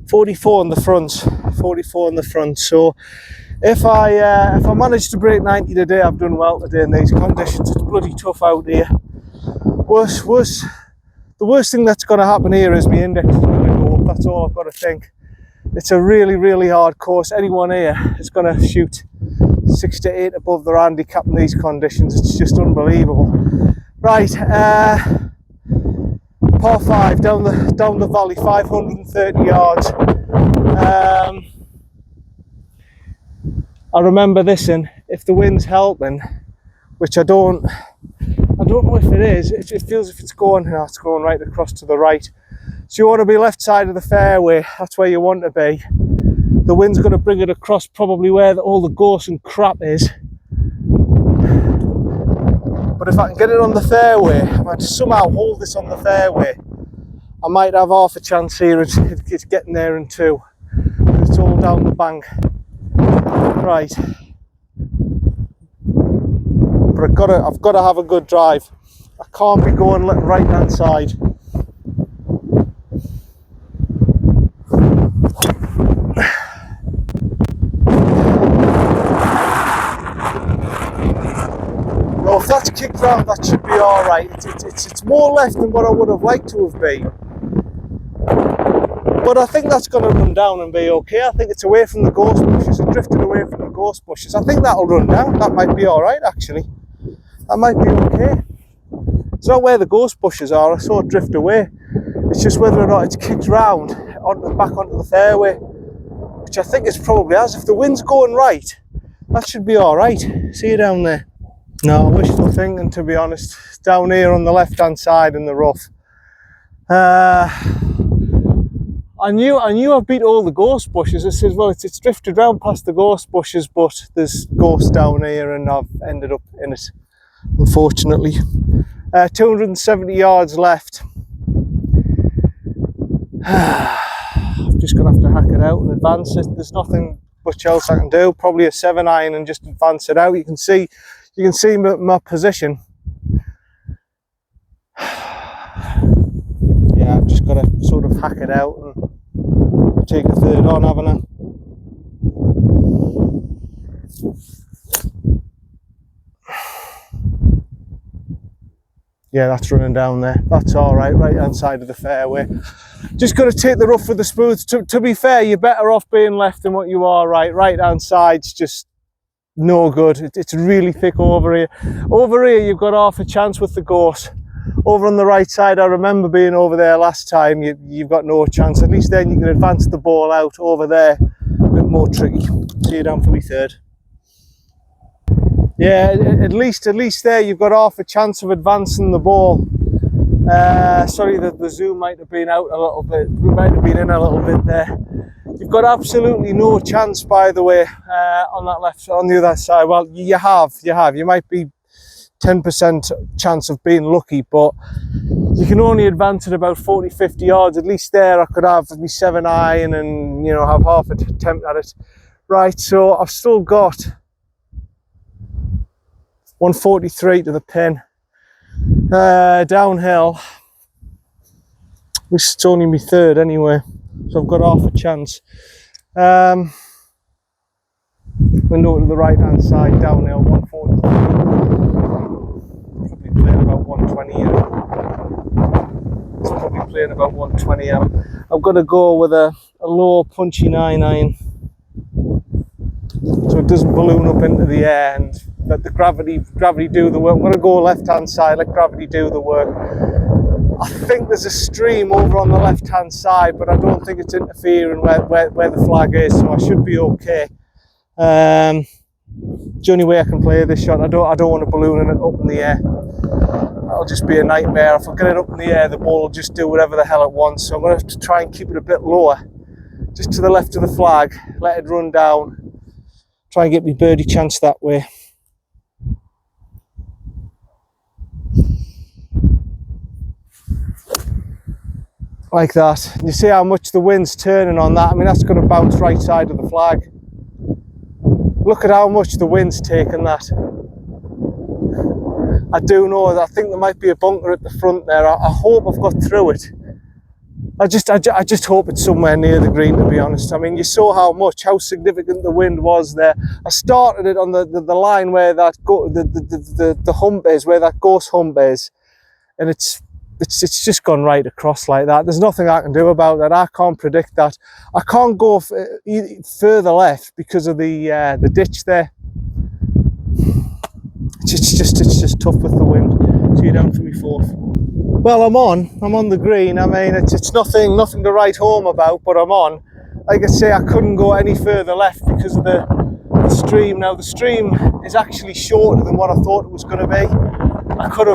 44 in the front. 44 in the front. So if I manage to break 90 today, I've done well today in these conditions. It's bloody tough out here. The worst thing that's going to happen here is my index is going to go up. That's all I've got to think. It's a really, really hard course. Anyone here is going to shoot 6 to 8 above their handicap in these conditions. It's just unbelievable. Right, par 5 down the valley, 530 yards. I remember this, and if the wind's helping, which I don't know if it is, it feels if it's going right across to the right. So you want to be left side of the fairway. That's where you want to be. The wind's going to bring it across probably where all the gorse and crap is. But if I can get it on the fairway, if I somehow hold this on the fairway, I might have half a chance here. It's getting there in 2. It's all down the bank. Right. But I've got to have a good drive. I can't be going right hand side. Well, if that's kicked round, that should be all right. It's more left than what I would have liked to have been. But I think that's going to run down and be okay. I think it's away from the gorse bushes. It drifted away from the gorse bushes. I think that'll run down. That might be all right, actually. That might be okay. It's not where the gorse bushes are. I saw it drift away. It's just whether or not it's kicked round back onto the fairway, which I think it probably has. If the wind's going right, that should be all right. See you down there. No, wishful thinking, to be honest. Down here on the left-hand side in the rough. I knew I beat all the gorse bushes. I said, well, it's drifted round past the gorse bushes, but there's gorse down here, and I've ended up in it, unfortunately. 270 yards left. I'm just going to have to hack it out and advance it. There's nothing much else I can do. Probably a 7-iron and just advance it out. You can see my position. Yeah, I've just got to sort of hack it out and take a 3rd on, haven't I? Yeah, that's running down there. That's all right, right hand side of the fairway. Just got to take the rough with the smooth. To be fair, you're better off being left than what you are right. Right hand side's just no good. It's really thick over here. Over here, you've got half a chance with the gorse. Over on the right side, I remember being over there last time, you've got no chance. At least then you can advance the ball out. Over there, a bit more tricky. See you down for me 3rd. Yeah, at least there you've got half a chance of advancing the ball. Sorry that the zoom might have been out a little bit. We might have been in a little bit there. You've got absolutely no chance, by the way, on that left, on the other side. Well, you have. You might be 10% chance of being lucky, but you can only advance at about 40-50 yards. At least there I could have my 7 iron and, you know, have half an attempt at it. Right, so I've still got 143 to the pin. Downhill, which is only my third anyway, so I've got half a chance. Window to the right hand side, downhill, 143. Probably playing about 120 here. It's probably playing about 120 here. I've got to go with a low punchy 9 iron, so it doesn't balloon up into the air and let the gravity do the work. I'm going to go left hand side, let gravity do the work. I think there's a stream over on the left hand side, but I don't think it's interfering where the flag is, so I should be okay. The only way I can play this shot, I don't want to balloon it up in the air. That'll just be a nightmare. If I get it up in the air, the ball will just do whatever the hell it wants. So I'm going to have to try and keep it a bit lower, just to the left of the flag, let it run down, try and get me birdie chance that way. Like that. And you see how much the wind's turning on that. I mean, that's going to bounce right side of the flag. Look at how much the wind's taken that. I do know that. I think there might be a bunker at the front there. I hope I've got through it. I just hope it's somewhere near the green, to be honest. I mean, you saw how significant the wind was there. I started it on the line where that the hump is, where that ghost hump is, and it's just gone right across like that. There's nothing I can do about that. I can't predict that. I can't go further left because of the ditch there. It's just tough with the wind. So you're down to me fourth. Well, I'm on the green. I mean, it's nothing to write home about, but I'm on. Like I say, I couldn't go any further left because of the stream. Now the stream is actually shorter than what I thought it was going to be. I could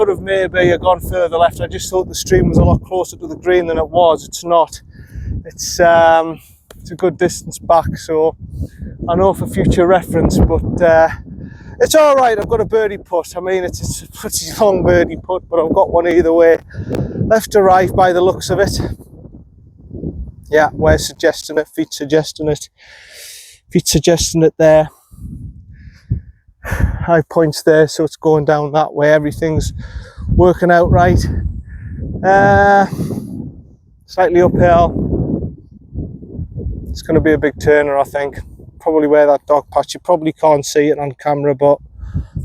have maybe gone further left. I just thought the stream was a lot closer to the green than it was. It's not. It's a good distance back, so I know for future reference, but it's all right. I've got a birdie putt. I mean, it's a pretty long birdie putt, but I've got one either way, left to right by the looks of it. Yeah, we're suggesting it, feet suggesting it there. High points there, so it's going down that way. Everything's working out right. Slightly uphill. It's going to be a big turner, I think. Probably where that dog patch. You probably can't see it on camera, but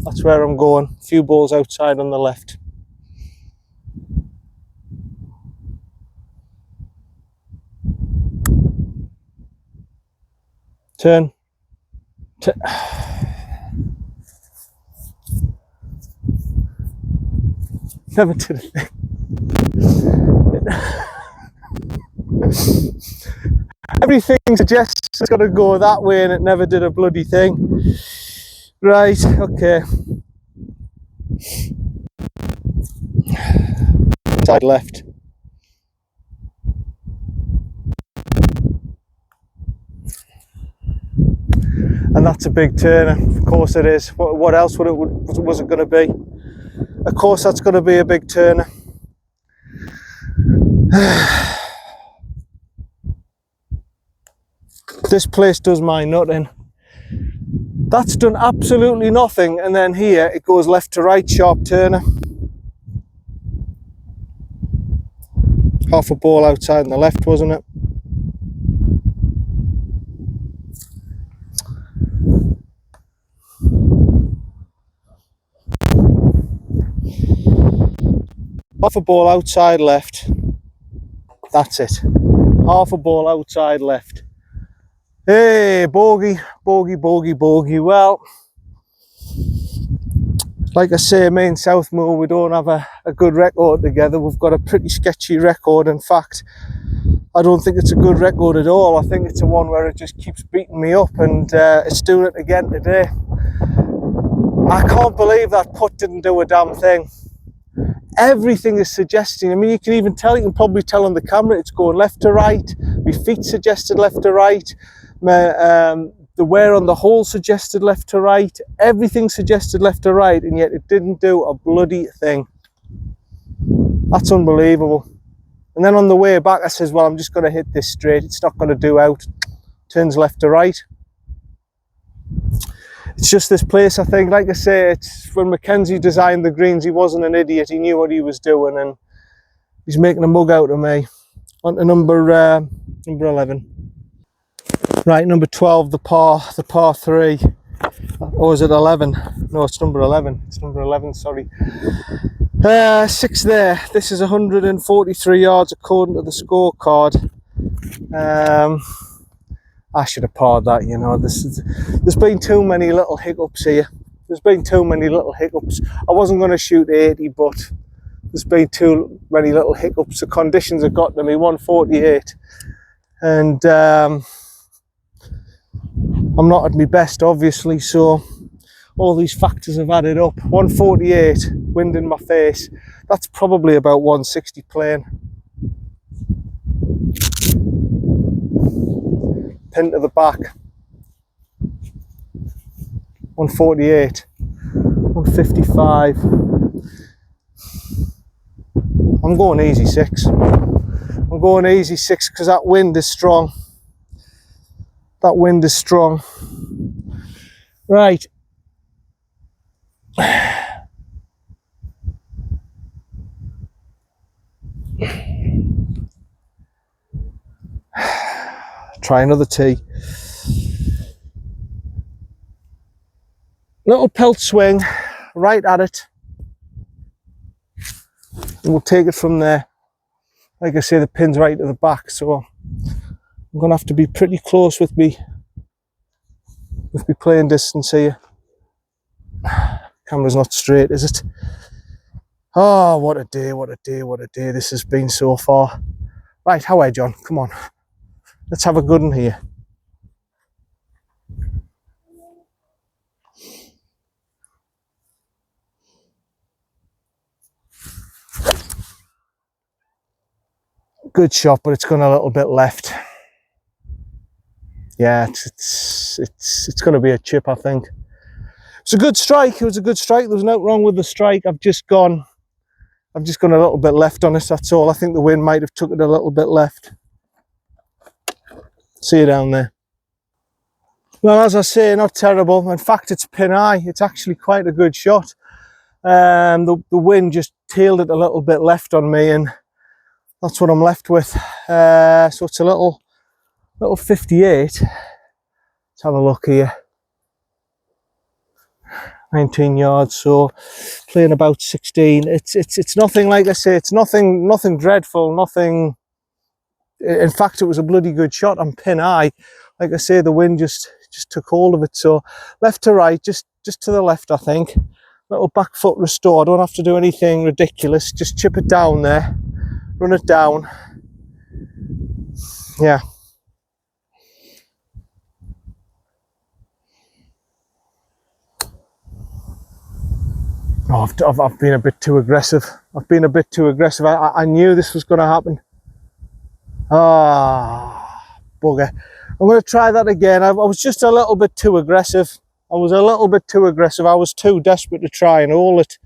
that's where I'm going. A few balls outside on the left. Turn. Never did a thing. Everything suggests it's got to go that way, and it never did a bloody thing. Right, okay. Side left. And that's a big turner. Of course it is. What else was it going to be? Of course that's going to be a big turner. This place does my nutting. That's done absolutely nothing, and then here it goes left to right, sharp turner. Half a ball outside on the left, wasn't it? Half a ball outside left. That's it. Half a ball outside left. Hey, bogey, bogey, bogey, bogey. Well, like I say, me and South Moor, we don't have a good record together. We've got a pretty sketchy record. In fact, I don't think it's a good record at all. I think it's a one where it just keeps beating me up, and it's doing it again today. I can't believe that putt didn't do a damn thing. everything is suggesting. I mean, you can even tell, you can probably tell on the camera, it's going left to right. My feet suggested left to right. The wear on the hole suggested left to right. Everything suggested left to right, and yet it didn't do a bloody thing. That's unbelievable. And then on the way back, I says, well, I'm just going to hit this straight. It's not going to do out. Turns left to right. It's just this place, I think. Like I say, it's when MacKenzie designed the greens, he wasn't an idiot. He knew what he was doing, and he's making a mug out of me. On to number 11. Right, number 12, the par 3. Or is it 11? No, it's number 11. It's number 11, sorry. 6 there. This is 143 yards according to the scorecard. I should have parred that, you know. There's been too many little hiccups here. There's been too many little hiccups. I wasn't going to shoot 80, but there's been too many little hiccups. The conditions have got to me, 148. And I'm not at my best, obviously, so all these factors have added up. 148, wind in my face. That's probably about 160 playing. Pin to the back. 148. 155. I'm going easy 6. I'm going easy 6 because that wind is strong. That wind is strong. Right. Try another tee. Little pelt swing, right at it. And we'll take it from there. Like I say, the pin's right to the back, so I'm going to have to be pretty close with me playing distance here. Camera's not straight, is it? Oh, what a day, what a day, what a day this has been so far. Right, how are you, John? Come on. Let's have a good one here. Good shot, but it's gone a little bit left. Yeah, it's going to be a chip, I think. It's a good strike. It was a good strike. There's nothing wrong with the strike. I've just gone a little bit left on it. That's all. I think the wind might have took it a little bit left. See you down there. Well, as I say, not terrible. In fact, it's pin high. It's actually quite a good shot. The wind just tailed it a little bit left on me, and that's what I'm left with. So it's a little 58. Let's have a look here. 19 yards, so playing about 16. It's nothing, like I say, it's nothing dreadful, nothing. In fact, it was a bloody good shot on pin high. Like I say, the wind just took hold of it. So left to right, just to the left, I think. Little back foot restore. I don't have to do anything ridiculous. Just chip it down there, run it down. Yeah. Oh, I've been a bit too aggressive. I've been a bit too aggressive. I knew this was going to happen. Ah, bugger. I'm going to try that again. I was just a little bit too aggressive. I was a little bit too aggressive. I was too desperate to try and haul it.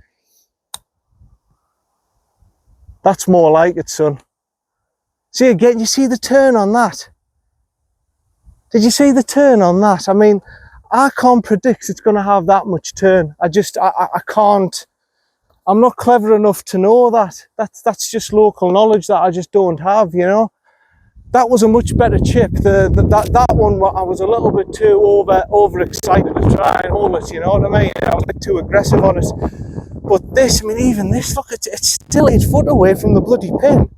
That's more like it, son. See again, you see the turn on that? Did you see the turn on that? I mean, I can't predict it's going to have that much turn. I can't. I'm not clever enough to know that. That's just local knowledge that I just don't have, you know. That was a much better chip. That one, I was a little bit too overexcited to try and hold it, you know what I mean? I was a bit too aggressive on it. But this, I mean, even this, look, it's still 8 foot away from the bloody pin.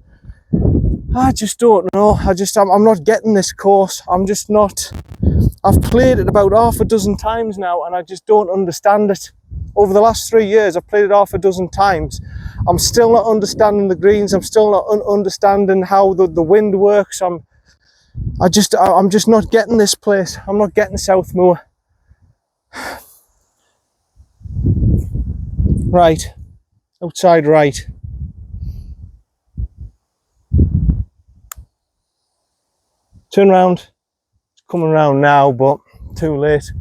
I just don't know. I'm not getting this course. I'm just not. I've played it about half a dozen times now, and I just don't understand it. Over the last 3 years, I've played it half a dozen times. I'm still not understanding the greens. I'm still not understanding how the wind works. I'm just not getting this place. I'm not getting South Moor. Right, outside right. Turn round. It's coming round now, but too late.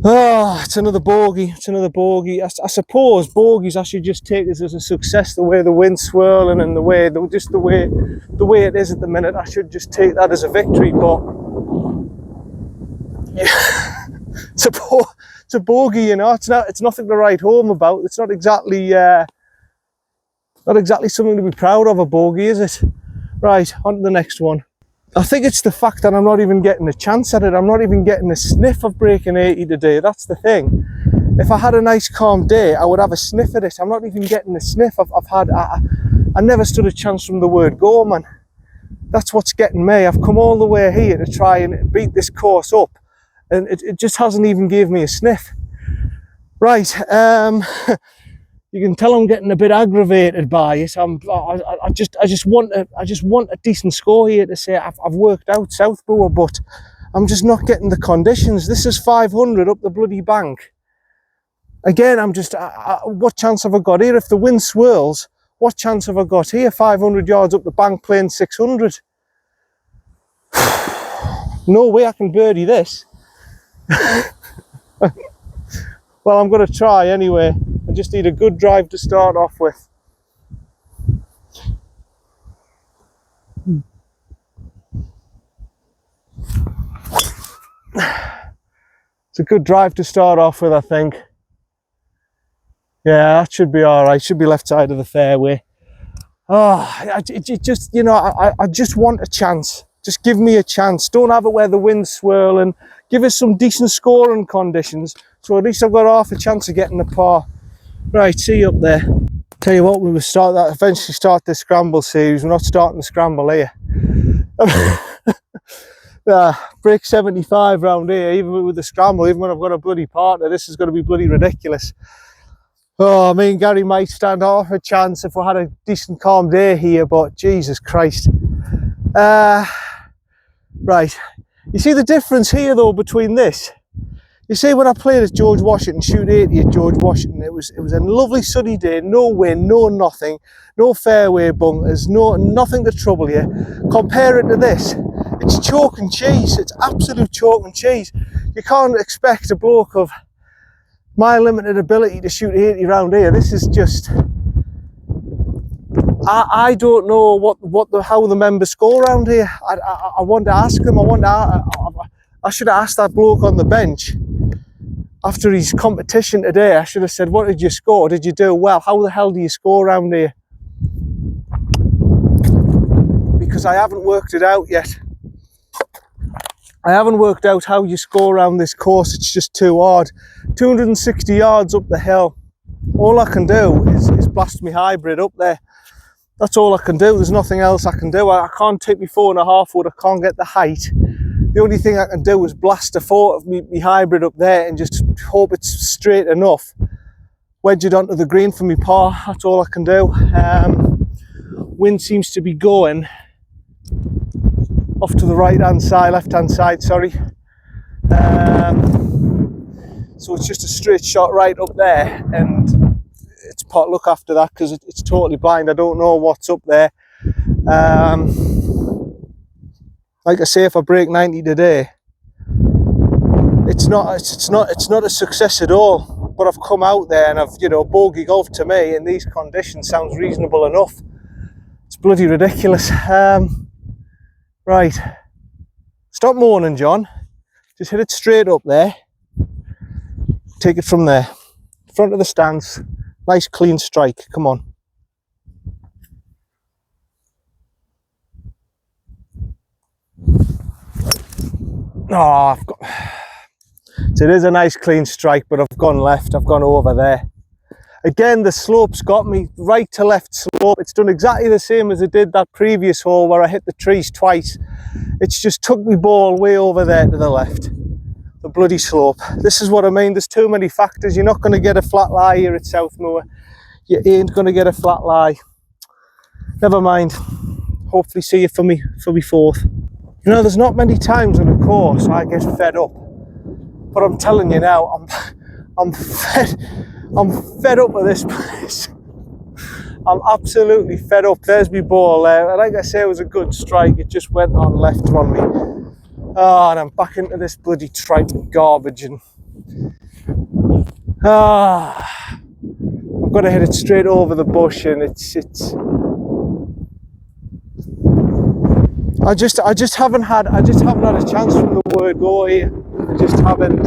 Oh, it's another bogey. It's another bogey. I suppose bogeys I should just take this as a success. The way the wind's swirling and the way it is at the minute, I should just take that as a victory. But yeah, it's a bogey, you know. It's nothing to write home about. It's not exactly something to be proud of, a bogey, is it? Right, on to the next one. I think it's the fact that I'm not even getting a chance at it. I'm not even getting a sniff of breaking 80 today. That's the thing. If I had a nice calm day, I would have a sniff at it. I'm not even getting a sniff. I never stood a chance from the word go, man. That's what's getting me. I've come all the way here to try and beat this course up, and it just hasn't even gave me a sniff. Right, you can tell I'm getting a bit aggravated by it. I just want a decent score here to say I've worked out South Moor, but I'm just not getting the conditions. This is 500 up the bloody bank. Again, what chance have I got here? If the wind swirls, what chance have I got here? 500 yards up the bank playing 600. No way I can birdie this. Well, I'm going to try anyway. I just need a good drive to start off with. It's a good drive to start off with, I think. Yeah, that should be all right. Should be left side of the fairway. Oh, it just, you know, I just want a chance. Just give me a chance. Don't have it where the wind's swirling. Give us some decent scoring conditions, so at least I've got half a chance of getting a par. Right, see you up there. Tell you what, we will eventually start this scramble series. We're not starting the scramble here. Break 75 round here, even with the scramble, even when I've got a bloody partner, this is going to be bloody ridiculous. Oh, me and Gary might stand off a chance if we had a decent calm day here, but Jesus Christ. Right, you see the difference here though between this? You see, when I played at George Washington, shoot 80 at George Washington, it was a lovely sunny day, no wind, no nothing, no fairway bunkers, nothing to trouble you. Compare it to this, it's chalk and cheese. It's absolute chalk and cheese. You can't expect a bloke of my limited ability to shoot 80 round here. This is just, I don't know how the members score around here. I want to ask them. I should have asked that bloke on the bench after his competition today. I should have said, what did you score? Did you do well? How the hell do you score around here? Because I haven't worked it out yet. I haven't worked out how you score around this course. It's just too hard. 260 yards up the hill. All I can do is blast my hybrid up there. That's all I can do. There's nothing else I can do. I can't take my 4.5 wood. I can't get the height. The only thing I can do is blast a foot of my hybrid up there and just hope it's straight enough. Wedge it onto the green for me par. That's all I can do. Wind seems to be going off to the left-hand side, sorry. So it's just a straight shot right up there, and it's pot luck after that because it's totally blind. I don't know what's up there. Like I say, if I break 90 today, it's not a success at all. But I've come out there and I've, you know, bogey golf to me in these conditions sounds reasonable enough. It's bloody ridiculous. Right, stop moaning, John. Just hit it straight up there. Take it from there, front of the stance. Nice clean strike. Come on. Oh, so it is a nice clean strike, but I've gone left. I've gone over there. Again, the slope's got me right to left slope. It's done exactly the same as it did that previous hole where I hit the trees twice. It's just took me ball way over there to the left. The bloody slope. This is what I mean. There's too many factors. You're not going to get a flat lie here at South Moor. You ain't going to get a flat lie. Never mind. Hopefully see you for me fourth. You know, there's not many times on a course I get fed up. But I'm telling you now, I'm fed up with this place. I'm absolutely fed up. There's my ball there. Like I say, it was a good strike. It just went on left on me. Oh, and I'm back into this bloody tripe garbage. And I've got to hit it straight over the bush, and it's. I just haven't had a chance from the word go here. I just haven't.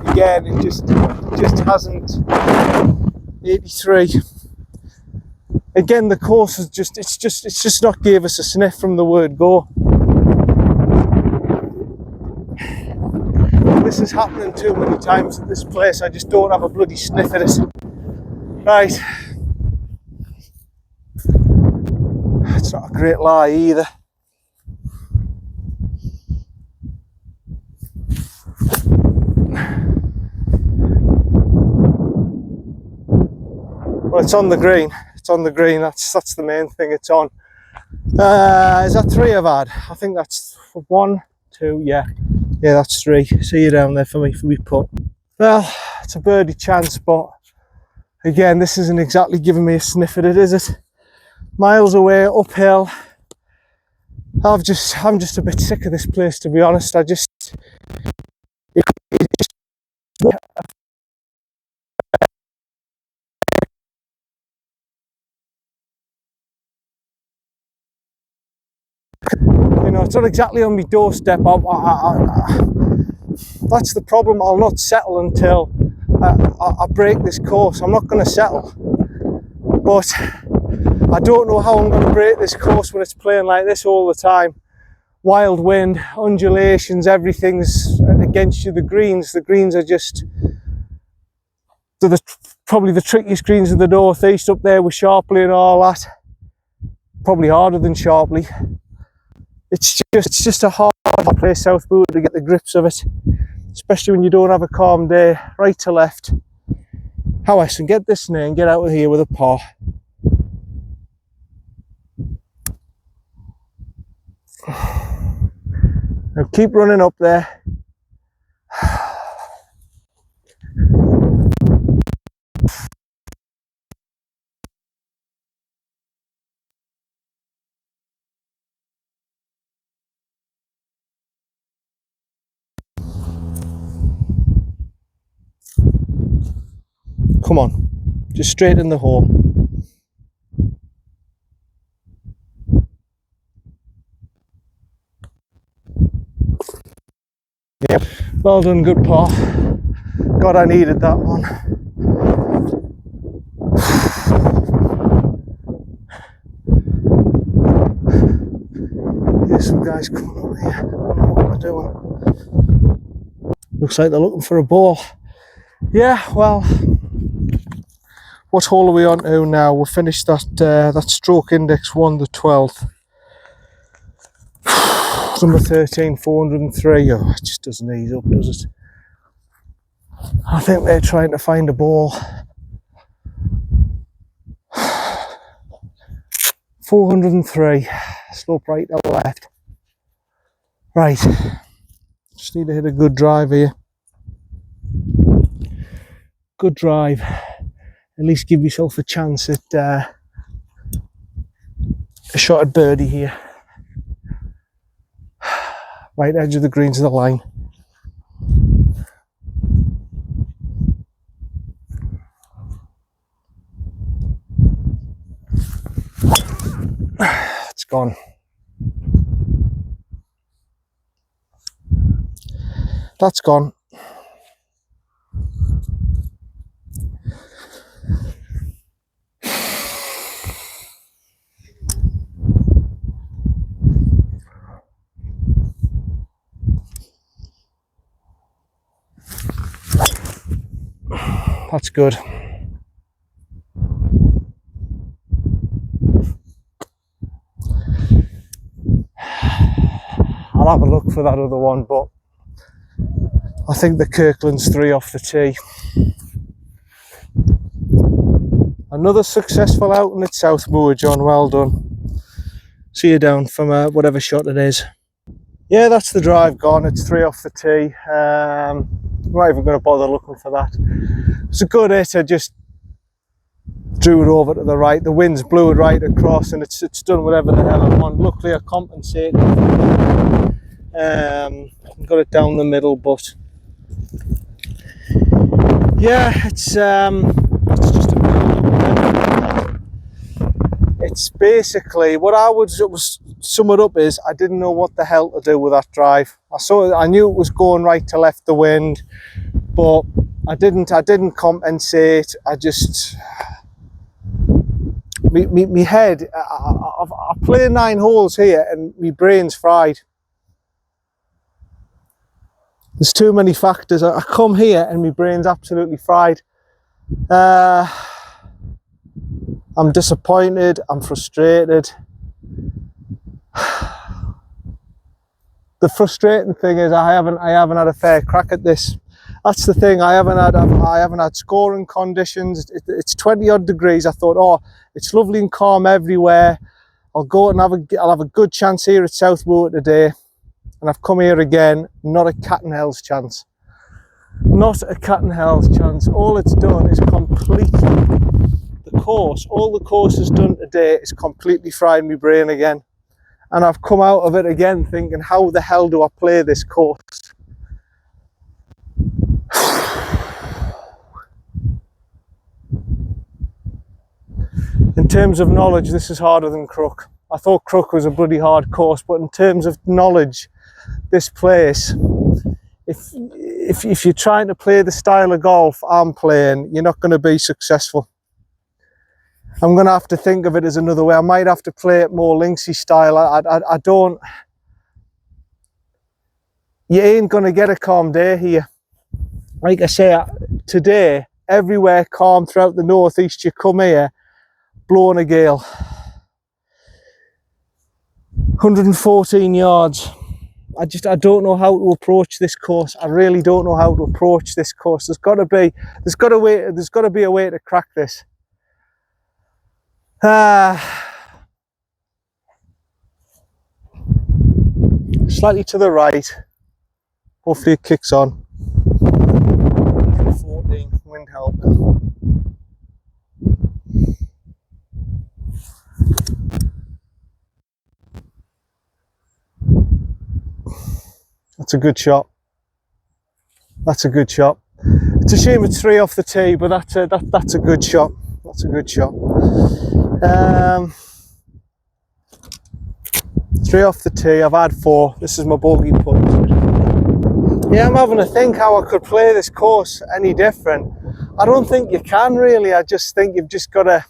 Again, it just hasn't. 83. Again, the course is it's just not gave us a sniff from the word go. This is happening too many times at this place. I just don't have a bloody sniff at it. Right. It's not a great lie either. Well, it's on the green. It's on the green. That's the main thing. It's on. Is that 3 I've had? I think that's 1, 2. Yeah, that's 3. See you down there for me putt. Well, it's a birdie chance, but again, this isn't exactly giving me a sniff at it, is it? Miles away, uphill. I'm just a bit sick of this place, to be honest. You know, it's not exactly on my doorstep. That's the problem. I'll not settle until I break this course. I'm not going to settle. But I don't know how I'm going to break this course when it's playing like this all the time. Wild wind, undulations, everything's against you. The greens are just... They're probably the trickiest greens in the northeast up there with Sharpley and all that. Probably harder than Sharpley. It's just a hard place, South Moor, to get the grips of it, especially when you don't have a calm day. Right to left. How I can get this snare and get out of here with a par. Now keep running up there. Come on, just straight in the hole. Yep, well done, good par. God, I needed that one. There's some guys coming over here. I don't know what they're doing. Looks like they're looking for a ball. Yeah, well, what hole are we on to now? We've finished that stroke index 1, the 12th. Number 13, 403. Oh, it just doesn't ease up, does it? I think they're trying to find a ball. 403. Slope right to left. Right. Just need to hit a good drive here. Good drive. At least give yourself a chance at a shot at birdie here. Right edge of the green to the line. It's gone. That's gone. That's good. I'll have a look for that other one, but I think the Kirkland's 3 off the tee. Another successful outing at South Moor, John. Well done. See you down from whatever shot it is. Yeah, that's the drive gone. It's 3 off the tee. I'm not even going to bother looking for that. It's a good hit. drew it over to the right. The winds blew it right across, and it's done whatever the hell I want. Luckily I compensated. Got it down the middle, but yeah, it's just a, it's basically what I would sum it up is I didn't know what the hell to do with that drive. I knew it was going right to left the wind, but I didn't compensate. I just me head. I play 9 holes here and my brain's fried. There's too many factors. I come here and my brain's absolutely fried. I'm disappointed, I'm frustrated. The frustrating thing is I haven't had a fair crack at this. That's the thing. I haven't had scoring conditions. It's 20 odd degrees. I thought, oh, it's lovely and calm everywhere. I'll go and I'll have a good chance here at South Moor today. And I've come here again, not a cat and hell's chance. Not a cat and hell's chance. All it's done is completely the course. All the course has done today is completely fried my brain again. And I've come out of it again thinking, how the hell do I play this course? In terms of knowledge, this is harder than Crook. I thought Crook was a bloody hard course, but in terms of knowledge, this place, if you're trying to play the style of golf I'm playing, you're not going to be successful. I'm going to have to think of it as another way. I might have to play it more linksy style. I don't... You ain't going to get a calm day here. Like I say, today, everywhere calm throughout the northeast. You come here, blowing a gale. 114 yards. I don't know how to approach this course. I really don't know how to approach this course. There's got to be a way to crack this. Slightly to the right. Hopefully it kicks on. 14, wind helping. That's a good shot. That's a good shot. It's a shame it's 3 off the tee, but that's a good shot. That's a good shot. 3 off the tee. I've had 4. This is my bogey putt. Yeah, I'm having to think how I could play this course any different. I don't think you can really. I just think you've just got to,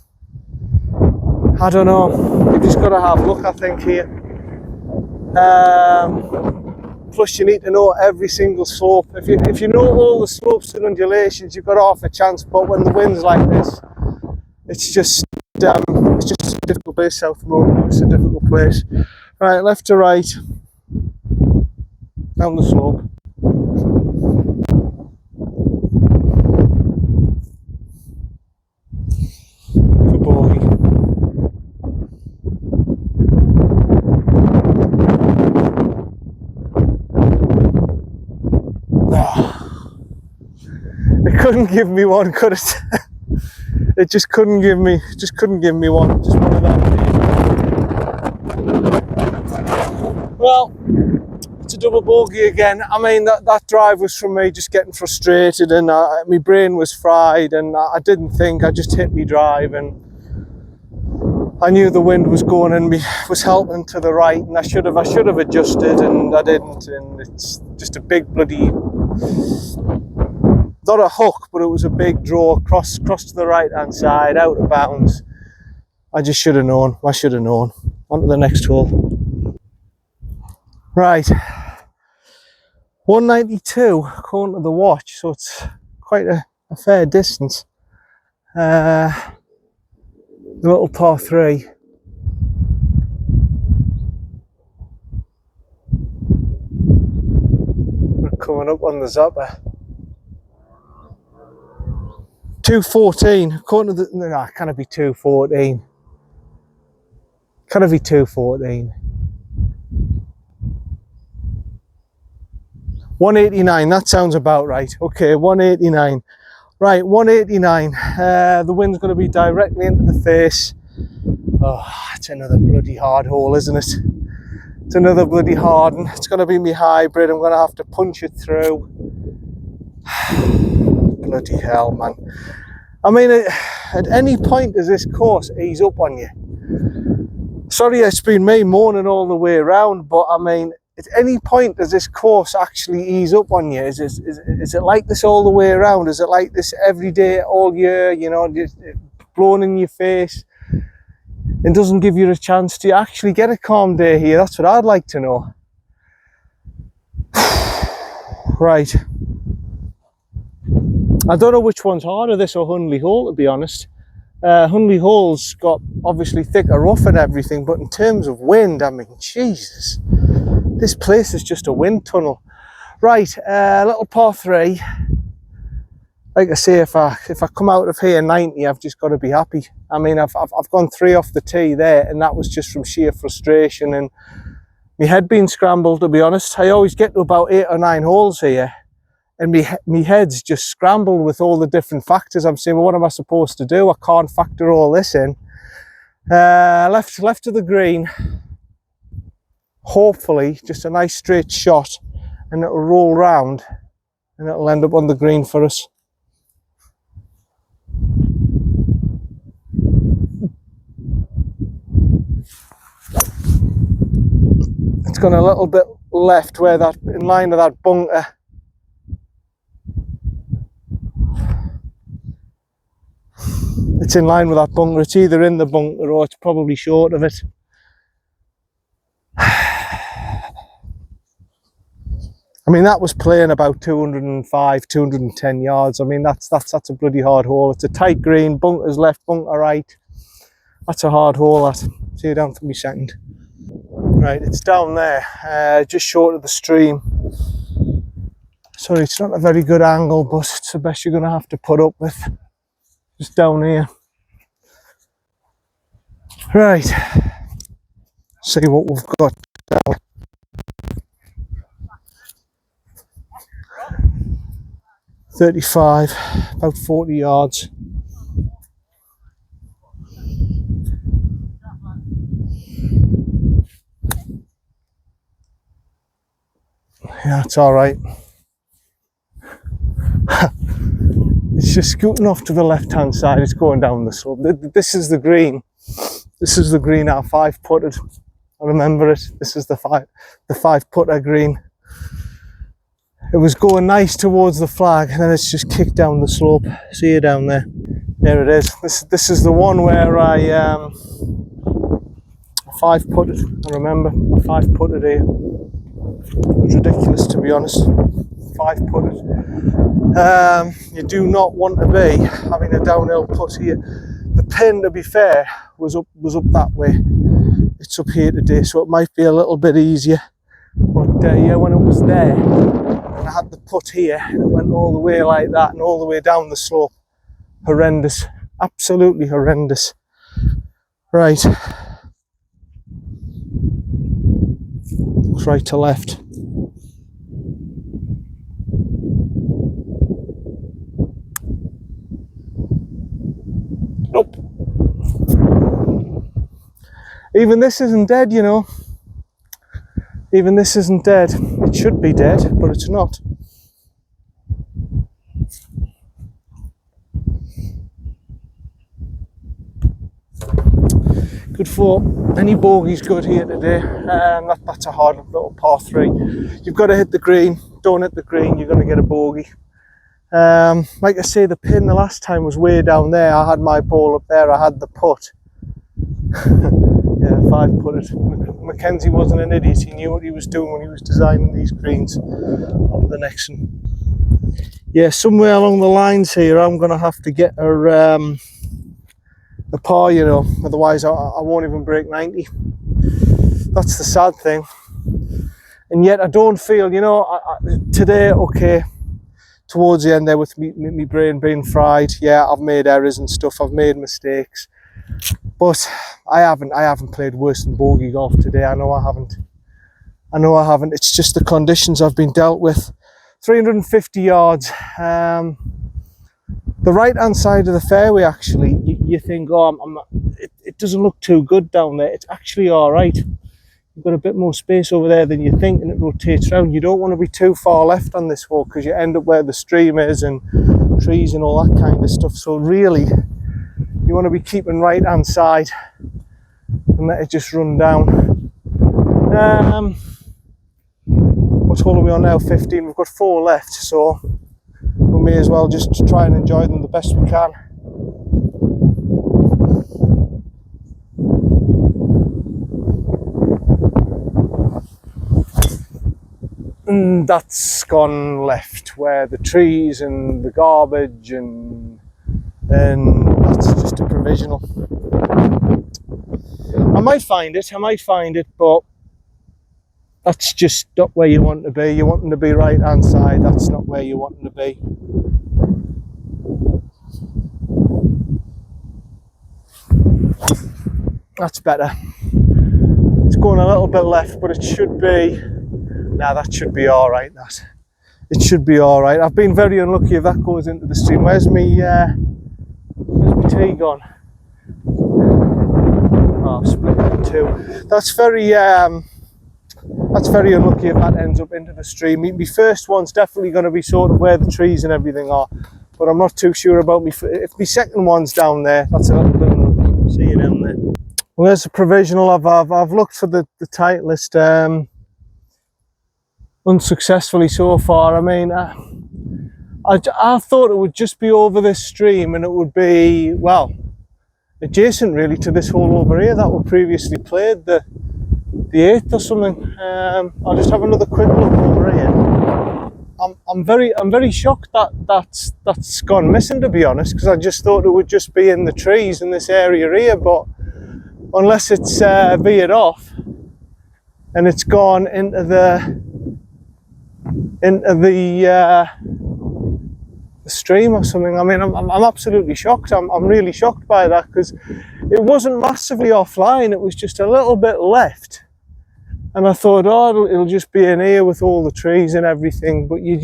I don't know, you've just got to have luck, I think, here. Plus you need to know every single slope. If you know all the slopes and undulations, you've got half a chance, but when the wind's like this, it's just a difficult place, South Moor. It's a difficult place. Right, left to right, down the slope. For bogey. It couldn't give me one, could it? It just couldn't give me one. Just one of them. Well, it's a double bogey again. I mean, that drive was from me just getting frustrated, and my brain was fried, and I didn't think. I just hit me drive, and I knew the wind was going and me was helping to the right, and I should have adjusted, and I didn't. And it's just a big bloody, not a hook, but it was a big draw across to the right hand side, out of bounds. I just should have known. I should have known. On to the next hole. Right, 192 according to the watch, so it's quite a fair distance. The little par 3. We're coming up on the Zappa. 214 according to the, no, it can't be 214. Can it be 214? 189, that sounds about right. Okay, 189. Right, 189. The wind's going to be directly into the face. Oh, it's another bloody hard hole, isn't it? It's another bloody hard one. It's going to be my hybrid. I'm going to have to punch it through. Bloody hell, man. I mean, at any point does this course ease up on you? Sorry, it's been me moaning all the way around, but I mean, at any point does this course actually ease up on you? Is it like this all the way around? Is it like this every day, all year, you know, just blowing in your face and doesn't give you a chance to actually get a calm day here? That's what I'd like to know. Right. I don't know which one's harder, this or Hundley Hole, to be honest. Hundley Hole's got obviously thicker rough and everything, but in terms of wind, I mean, Jesus, this place is just a wind tunnel. Right, little par 3. Like I say, if I come out of here 90, I've just got to be happy. I mean, I've gone 3 off the tee there, and that was just from sheer frustration and my head being scrambled, to be honest. I always get to about 8 or 9 holes here, and me head's just scrambled with all the different factors. I'm saying, well, what am I supposed to do? I can't factor all this in. Left of the green, hopefully just a nice straight shot, and it'll roll round and it'll end up on the green for us. It's gone a little bit left where that, in line with that bunker. It's in line with that bunker. It's either in the bunker or it's probably short of it. I mean, that was playing about 205, 210 yards. I mean, that's a bloody hard hole. It's a tight green, bunkers left, bunker right. That's a hard hole, that. See you down for me second. Right, it's down there, just short of the stream. Sorry, it's not a very good angle, but it's the best you're going to have to put up with. Just down here. Right, see what we've got down. .35, about 40 yards. Yeah, it's all right. It's just scooting off to the left-hand side. It's going down the slope. This is the green. This is the green I 5-putted. I remember it. This is the 5-putter green. It was going nice towards the flag, and then it's just kicked down the slope. See you down there. There it is. This is the one where I 5-putted. I remember I 5-putted here. It was ridiculous, to be honest. 5-putted. You do not want to be having a downhill putt here. The pin, to be fair, was up that way. It's up here today, so it might be a little bit easier. But yeah, when it was there, and I had the putt here, and it went all the way like that and all the way down the slope. Horrendous, absolutely horrendous. Right, looks right to left. Nope. Even this isn't dead, you know. Even this isn't dead. It should be dead, but it's not. Good for any bogeys good here today. That's a hard little par 3. You've got to hit the green. Don't hit the green, you're going to get a bogey. Like I say, the pin the last time was way down there. I had my ball up there. I had the putt. Yeah, 5-putted. MacKenzie wasn't an idiot. He knew what he was doing when he was designing these greens. On the next one. Yeah, somewhere along the lines here, I'm going to have to get a par, you know. Otherwise, I won't even break 90. That's the sad thing. And yet, I don't feel, you know, today, okay, towards the end there with me brain being fried, yeah, I've made errors and stuff. I've made mistakes. But I haven't played worse than bogey golf today. I know I haven't. It's just the conditions I've been dealt with. 350 yards. The right hand side of the fairway, actually, you think, oh, it doesn't look too good down there. It's actually all right. You've got a bit more space over there than you think, and it rotates around. You don't want to be too far left on this hole because you end up where the stream is and trees and all that kind of stuff. So really, you want to be keeping right hand side and let it just run down. What hole are we on now? 15. We've got 4 left, so we may as well just try and enjoy them the best we can. And that's gone left, where the trees and the garbage and that's just a provisional. I might find it, but that's just not where you want to be. You want them to be right hand side. That's not where you want them to be. That's better. It's going a little bit left, but it should be. Nah, that should be all right. It should be all right. I've been very unlucky if that goes into the stream. Where's my tee gone? Oh, I've split it in 2. That's very unlucky if that ends up into the stream. My first one's definitely going to be sort of where the trees and everything are, but I'm not too sure about me. If my second one's down there, that's a little bit unlucky. See you down there. Well, there's a provisional. I've looked for the Titleist. Unsuccessfully so far. I mean, I thought it would just be over this stream and it would be, well, adjacent really to this hole over here that we previously played, the 8th or something. I'll just have another quick look over here. I'm very shocked that that's gone missing, to be honest, because I just thought it would just be in the trees in this area here, but unless it's veered off and it's gone into the stream or something. I mean, I'm absolutely shocked. I'm really shocked by that, because it wasn't massively offline. It was just a little bit left, and I thought, oh, it'll just be in here with all the trees and everything. But you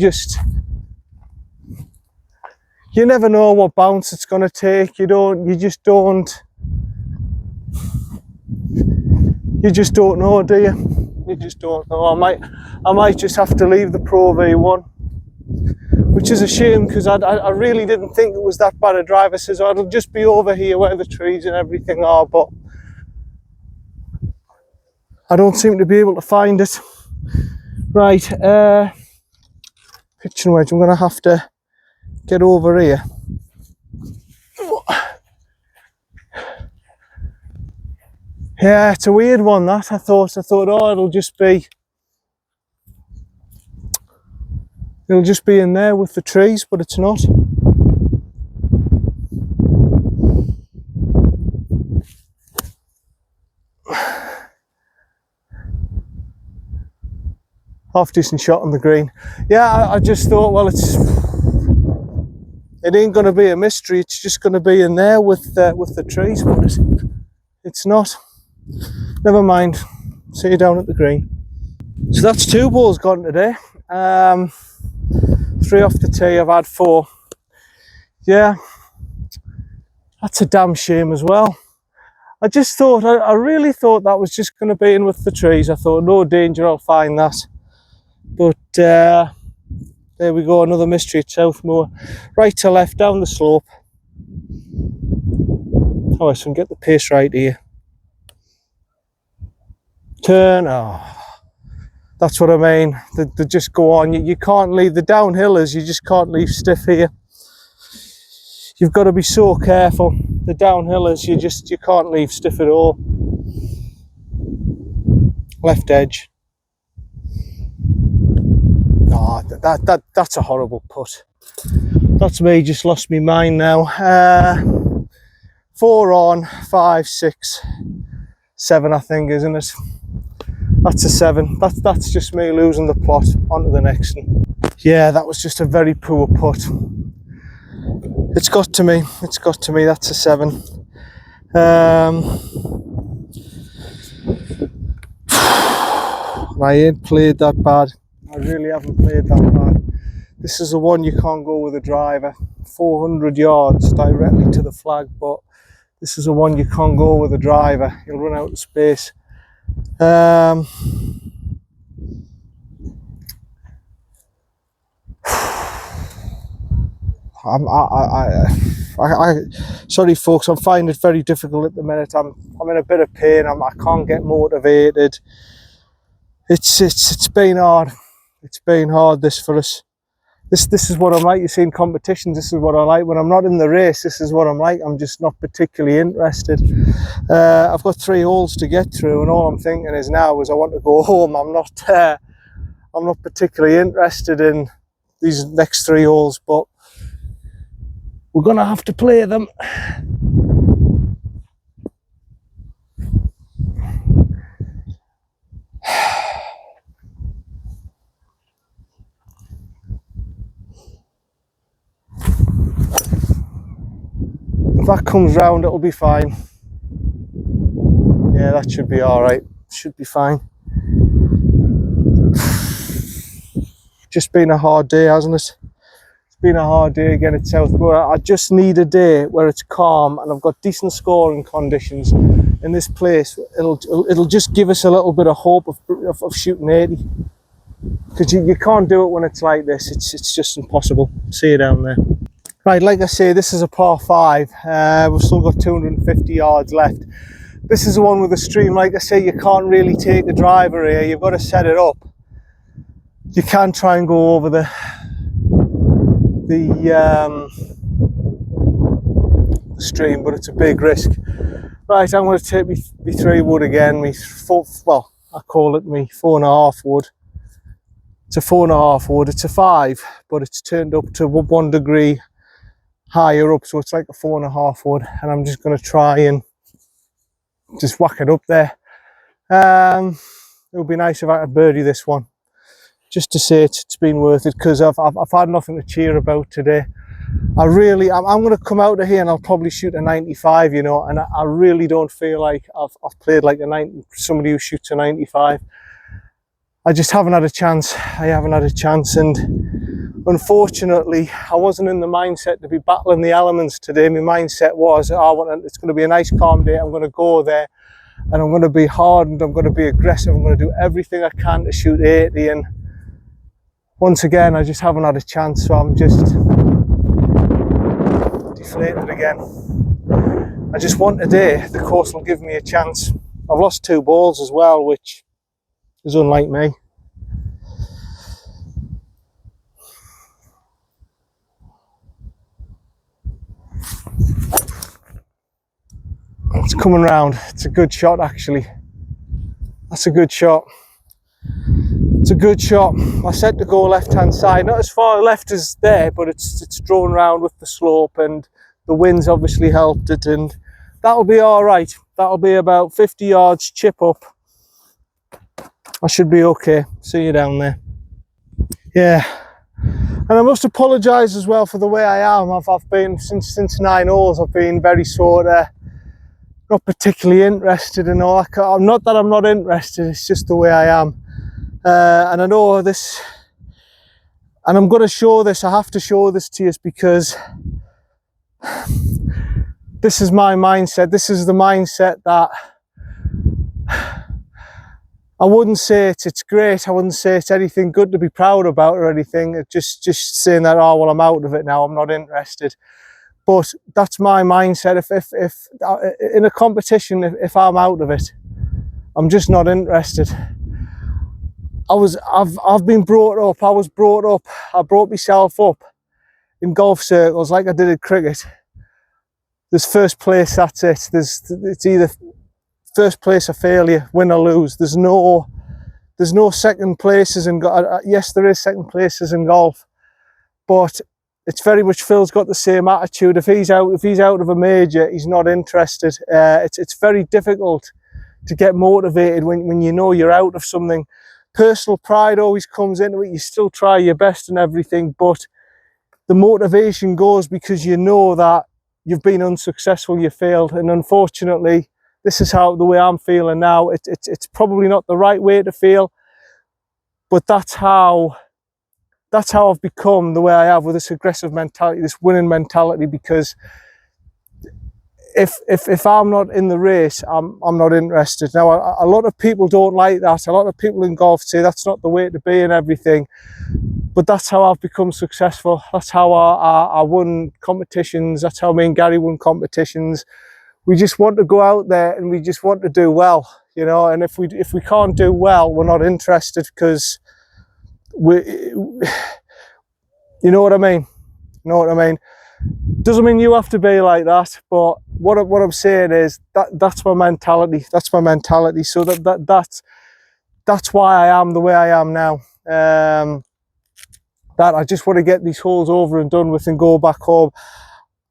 never know what bounce it's going to take. You just don't know, do you? You just don't know. I might just have to leave the Pro V1, which is a shame, because I really didn't think it was that bad a driver. Says, oh, it'll just be over here where the trees and everything are, but I don't seem to be able to find it. Right, pitching wedge. I'm going to have to get over here. Yeah, it's a weird one, that. I thought, oh, it'll just be in there with the trees, but it's not. Half decent shot on the green. Yeah, I just thought, well, it ain't going to be a mystery. It's just going to be in there with the trees, but it's not. Never mind. See you down at the green. So that's 2 balls gone today. 3 off the tee. I've had 4. Yeah, that's a damn shame as well. I just thought, I really thought that was just going to be in with the trees. I thought, no danger, I'll find that. But there we go, another mystery at South Moor. Right to left down the slope. Oh, so I can get the pace right here. Turn. Oh, that's what I mean. They just go on. You can't leave the downhillers. You just can't leave stiff here. You've got to be so careful. The downhillers, you can't leave stiff at all. Left edge. Oh, that's a horrible putt. That's me. Just lost my mind now. 4 on, 5, 6, 7. I think, isn't it? That's a 7. That's just me losing the plot. On to the next one. Yeah, that was just a very poor putt. It's got to me. That's a 7. I ain't played that bad. I really haven't played that bad. This is the one you can't go with a driver. 400 yards directly to the flag, but this is the one you can't go with a driver. You'll run out of space. Sorry folks, I'm finding it very difficult at the minute. I'm in a bit of pain. I can't get motivated. It's been hard. It's been hard this for us. This is what I'm like. You see in competitions, this is what I like. When I'm not in the race, this is what I'm like. I'm just not particularly interested. I've got 3 holes to get through, and all I'm thinking is now is I want to go home. I'm not particularly interested in these next 3 holes, but we're gonna have to play them. If that comes round, it'll be fine. Yeah, that should be all right. Should be fine. Just been a hard day, hasn't it? It's been a hard day again at South Moor. I just need a day where it's calm and I've got decent scoring conditions in this place. It'll just give us a little bit of hope of shooting 80. Because you can't do it when it's like this. It's just impossible. See you down there. Right, like I say, this is a par 5. We've still got 250 yards left. This is the one with the stream. Like I say, you can't really take a driver here. You've got to set it up. You can try and go over the stream, but it's a big risk. Right, I'm going to take me 3 wood again. Well, I call it me 4.5 wood. It's a 4.5 wood. It's a 5, but it's turned up to 1 degree higher up, so it's like a 4.5 wood, and I'm just going to try and just whack it up there. It would be nice if I could birdie this one, just to say it's been worth it, because I've had nothing to cheer about today. I'm going to come out of here and I'll probably shoot a 95, you know, and I really don't feel like I've played like somebody who shoots a 95. I just haven't had a chance. I haven't had a chance, and unfortunately I wasn't in the mindset to be battling the elements today. My mindset was, it's going to be a nice calm day. I'm going to go there and I'm going to be hard and I'm going to be aggressive. I'm going to do everything I can to shoot 80, and once again I just haven't had a chance, so I'm just deflated again. I just want a day the course will give me a chance. I've lost 2 balls as well, which is unlike me. It's coming round. It's a good shot, actually. That's a good shot. It's a good shot. I said to go left hand side, not as far left as there, but it's drawn round with the slope, and the wind's obviously helped it, and that'll be all right. That'll be about 50 yards chip up. I should be okay. See you down there. Yeah, and I must apologise as well for the way I am. I've been since 9 holes. I've been very sort of not particularly interested in all that. Not that I'm not interested, it's just the way I am. And I know this, and I'm going to show this. I have to show this to you because this is my mindset. This is the mindset that I wouldn't say it's great. I wouldn't say it's anything good to be proud about or anything. It's just saying that, oh well, I'm out of it now, I'm not interested. But that's my mindset. If in a competition, if I'm out of it, I'm just not interested. I've been brought up. I brought myself up in golf circles like I did in cricket. There's first place. That's it. It's either first place or failure, win or lose. There's no second places in golf. Yes, there is second places in golf, but it's very much Phil's got the same attitude. If he's out of a major, he's not interested. It's very difficult to get motivated when you know you're out of something. Personal pride always comes into it. You still try your best and everything, but the motivation goes because you know that you've been unsuccessful, you failed, and unfortunately, this is the way I'm feeling now. It's probably not the right way to feel, but that's how that's how I've become the way I have, with this aggressive mentality, this winning mentality, because if I'm not in the race, I'm not interested. Now, a lot of people don't like that. A lot of people in golf say that's not the way to be and everything. But that's how I've become successful. That's how I won competitions. That's how me and Gary won competitions. We just want to go out there and we just want to do well, you know. And if we can't do well, we're not interested, because you know what I mean. You know what I mean. Doesn't mean you have to be like that, but what I'm saying is that's my mentality. That's my mentality. So that's why I am the way I am now. That I just want to get these holes over and done with and go back home.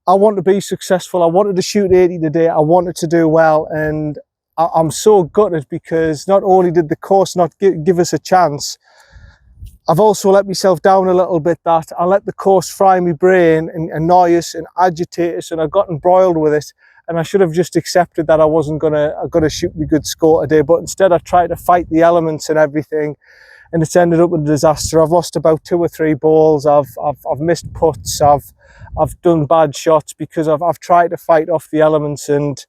I want to be successful. I wanted to shoot 80 today. I wanted to do well, and I'm so gutted, because not only did the course not give us a chance, I've also let myself down a little bit. That I let the course fry my brain and annoy us and agitate us, and I got embroiled with it. And I should have just accepted that I wasn't gonna shoot me good score today. But instead, I tried to fight the elements and everything, and it's ended up with a disaster. I've lost about 2 or 3 balls. I've missed putts. I've done bad shots because I've tried to fight off the elements, and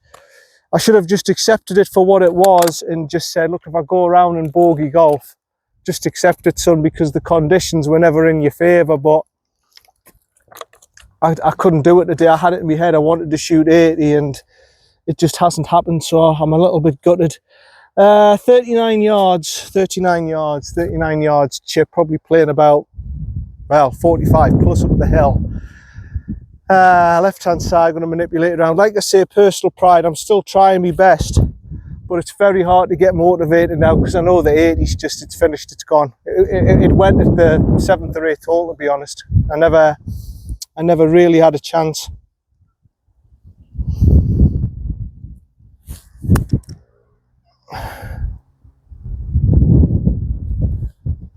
I should have just accepted it for what it was and just said, look, if I go around and bogey golf, just accept it, son, because the conditions were never in your favour. But I couldn't do it today. I had it in my head. I wanted to shoot 80 and it just hasn't happened, so I'm a little bit gutted. 39 yards chip, probably playing about, well, 45 plus up the hill. Left hand side, going to manipulate it around. Like I say, personal pride, I'm still trying my best, but it's very hard to get motivated now, because I know the 80's just, it's finished, it's gone. It went at the 7th or 8th hole, to be honest. I never really had a chance.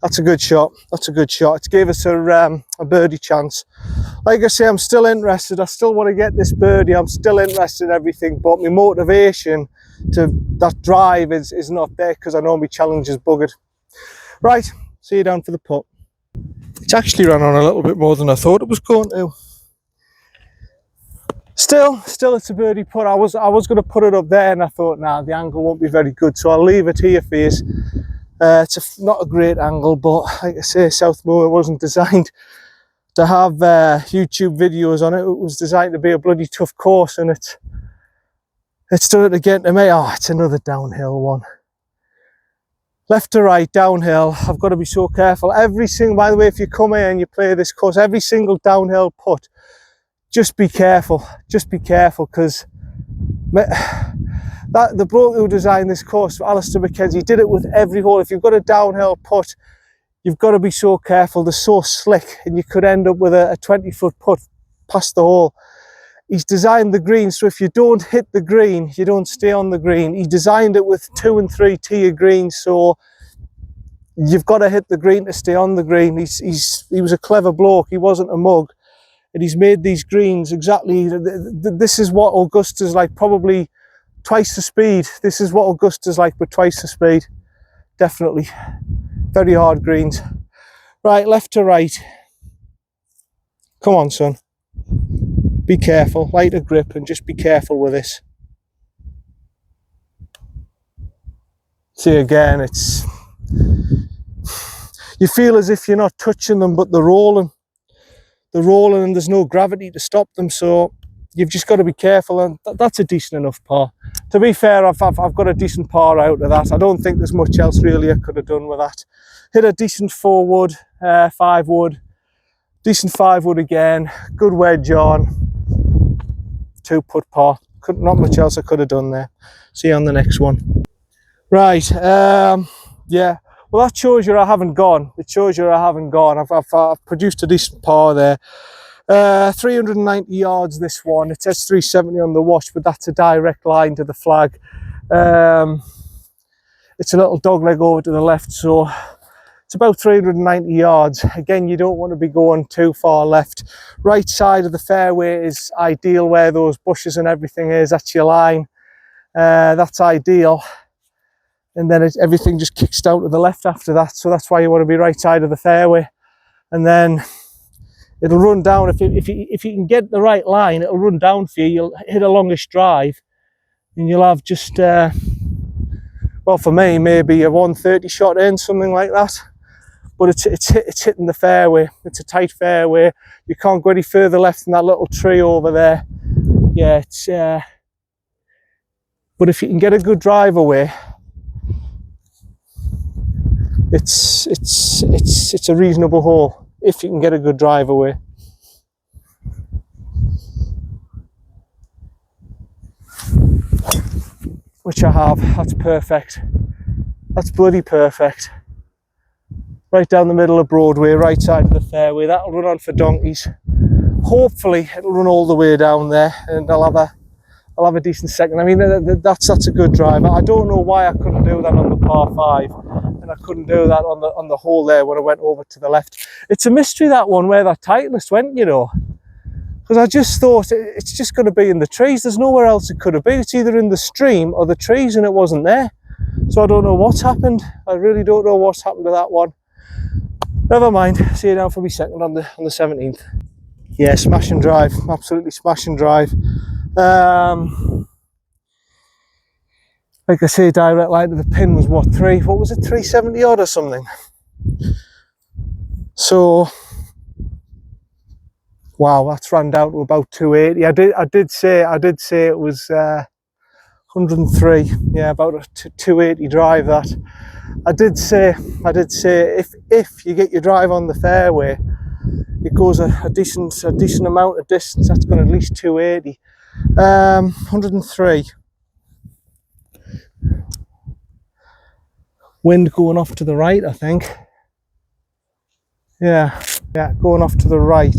That's a good shot. That's a good shot. It gave us a birdie chance. Like I say, I'm still interested. I still want to get this birdie. I'm still interested in everything, but my motivation to that drive is not there, because I know my challenge is buggered. Right, see you down for the putt. It's actually ran on a little bit more than I thought it was going to. Still it's a birdie putt. I was going to put it up there, and I thought, nah, the angle won't be very good, so I'll leave it here for you. It's not a great angle, but like I say, South Moor wasn't designed to have YouTube videos on it. It was designed to be a bloody tough course, and it's done it again to me. Oh, it's another downhill one. Left to right, downhill. I've got to be so careful. Every single, by the way, if you come here and you play this course, every single downhill putt, just be careful. Just be careful, because the bloke who designed this course, Alister MacKenzie, did it with every hole. If you've got a downhill putt, you've got to be so careful. They're so slick, and you could end up with a 20-foot putt past the hole. He's designed the green, so if you don't hit the green, you don't stay on the green. He designed it with 2 and 3 tier greens, so you've got to hit the green to stay on the green. He was a clever bloke. He wasn't a mug, and he's made these greens exactly. This is what Augusta's like, probably twice the speed. This is what Augusta's like, but twice the speed. Definitely. Very hard greens. Right, left to right. Come on, son. Be careful. Lighter grip, and just be careful with this. See, again, it's... You feel as if you're not touching them, but they're rolling. They're rolling, and there's no gravity to stop them, so you've just got to be careful, and that's a decent enough par. To be fair, I've got a decent par out of that. I don't think there's much else really I could have done with that. Hit a decent 4-wood, 5-wood, decent 5-wood again, good wedge on, 2-putt par. Not much else I could have done there. See you on the next one. Right, yeah. Well, that shows you I haven't gone. It shows you I haven't gone. I've produced a decent par there. 390 yards this one. It says 370 on the watch, but that's a direct line to the flag. It's a little dog leg over to the left, so it's about 390 yards. Again, you don't want to be going too far left. Right side of the fairway is ideal, where those bushes and everything is. That's your line. That's ideal. And then everything just kicks down to the left after that, so that's why you want to be right side of the fairway. and then it'll run down. If you can get the right line, it'll run down for you. You'll hit a longish drive, and you'll have just well, for me, maybe a 130 shot in, something like that. But it's hitting the fairway. It's a tight fairway. You can't go any further left than that little tree over there. Yeah, it's but if you can get a good drive away, it's a reasonable hole if you can get a good drive away. Which I have. That's perfect. That's bloody perfect. Right down the middle of Broadway, right side of the fairway. That'll run on for donkeys. Hopefully it'll run all the way down there, and I'll have a decent second. I mean, that's a good drive. I don't know why I couldn't do that on the par 5, and I couldn't do that on the hole there when I went over to the left. It's a mystery, that one, where that Titleist went, you know, because I just thought it's just going to be in the trees. There's nowhere else it could have been. It's either in the stream or the trees, and it wasn't there. So I don't know what's happened. I really don't know what's happened to that one. Never mind. See you down for me second on the 17th. Yeah, smash and drive. Absolutely smash and drive. Like I say, direct line to the pin was what, 370 odd or something. So wow, that's run down to about 280. I did say it was 103. Yeah, about a 280 drive. That I did say if you get your drive on the fairway, it goes a decent amount of distance. That's going at least 280. 103. Wind going off to the right, I think. Yeah, going off to the right.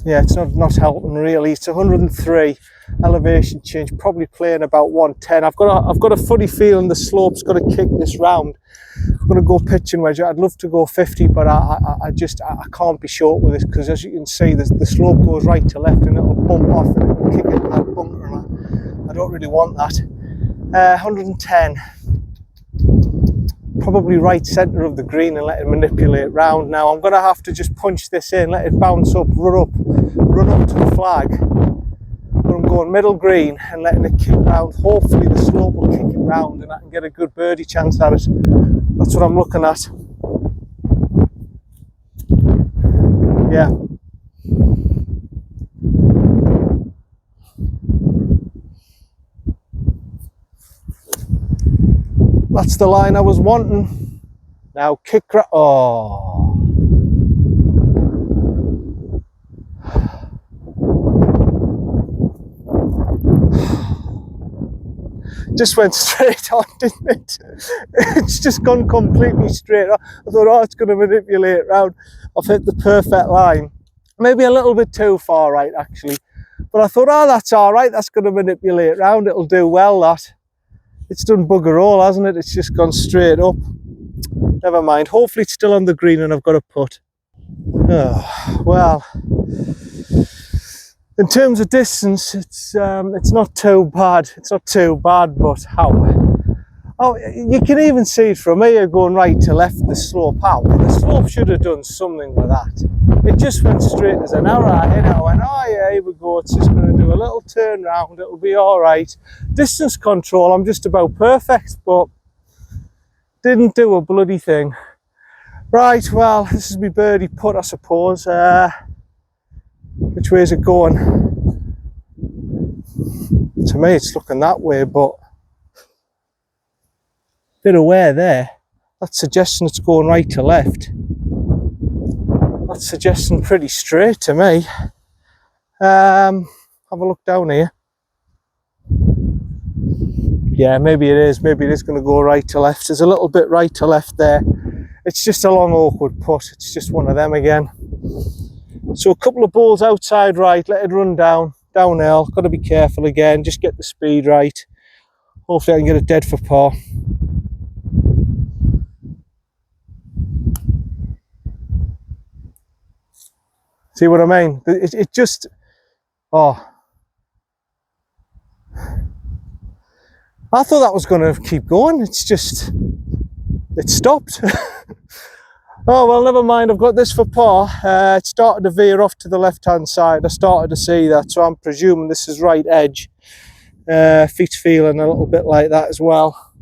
Yeah, it's not helping really. It's 103 elevation change, probably playing about 110. I've got a funny feeling the slope's got to kick this round. I'm going to go pitching wedge. I'd love to go 50, but I can't be short with this, because as you can see, the slope goes right to left and it'll bump off and it'll kick into that bunker, and I don't really want that. 110. Probably right centre of the green and let it manipulate round. Now I'm going to have to just punch this in, let it bounce up, run up to the flag. But I'm going middle green and letting it kick round. Hopefully the slope will kick it round and I can get a good birdie chance at it. That's what I'm looking at. Yeah. That's the line I was wanting. Now kick right. Oh. Just went straight on, didn't it? It's just gone completely straight on. I thought, oh, it's going to manipulate round. I've hit the perfect line. Maybe a little bit too far right, actually. But I thought, oh, that's all right. That's going to manipulate round. It'll do well, that. It's done bugger all, hasn't it? It's just gone straight up. Never mind. Hopefully it's still on the green and I've got a putt. Oh, well, in terms of distance, it's not too bad. It's not too bad, but how? Oh, you can even see it from here going right to left, the slope. How? The slope should have done something with that. It just went straight as an arrow. I hit it. I went, oh yeah, here we go. It's just going to do a little turn round. It'll be all right. Distance control, I'm just about perfect, but didn't do a bloody thing. Right, well, this is my birdie putt, I suppose. Which way is it going? To me, it's looking that way, but bit aware there. That's suggesting it's going right to left. That's suggesting pretty straight to me. Have a look down here. Yeah, maybe it is. Maybe it is going to go right to left. There's a little bit right to left there. It's just a long, awkward putt. It's just one of them again. So a couple of balls outside right. Let it run downhill. Got to be careful again. Just get the speed right. Hopefully I can get it dead for par. See what I mean? It just... Oh. I thought that was going to keep going. It's just... it stopped. Oh well, never mind, I've got this for par. It started to veer off to the left hand side. I started to see that, so I'm presuming this is right edge. Feet's feeling a little bit like that as well.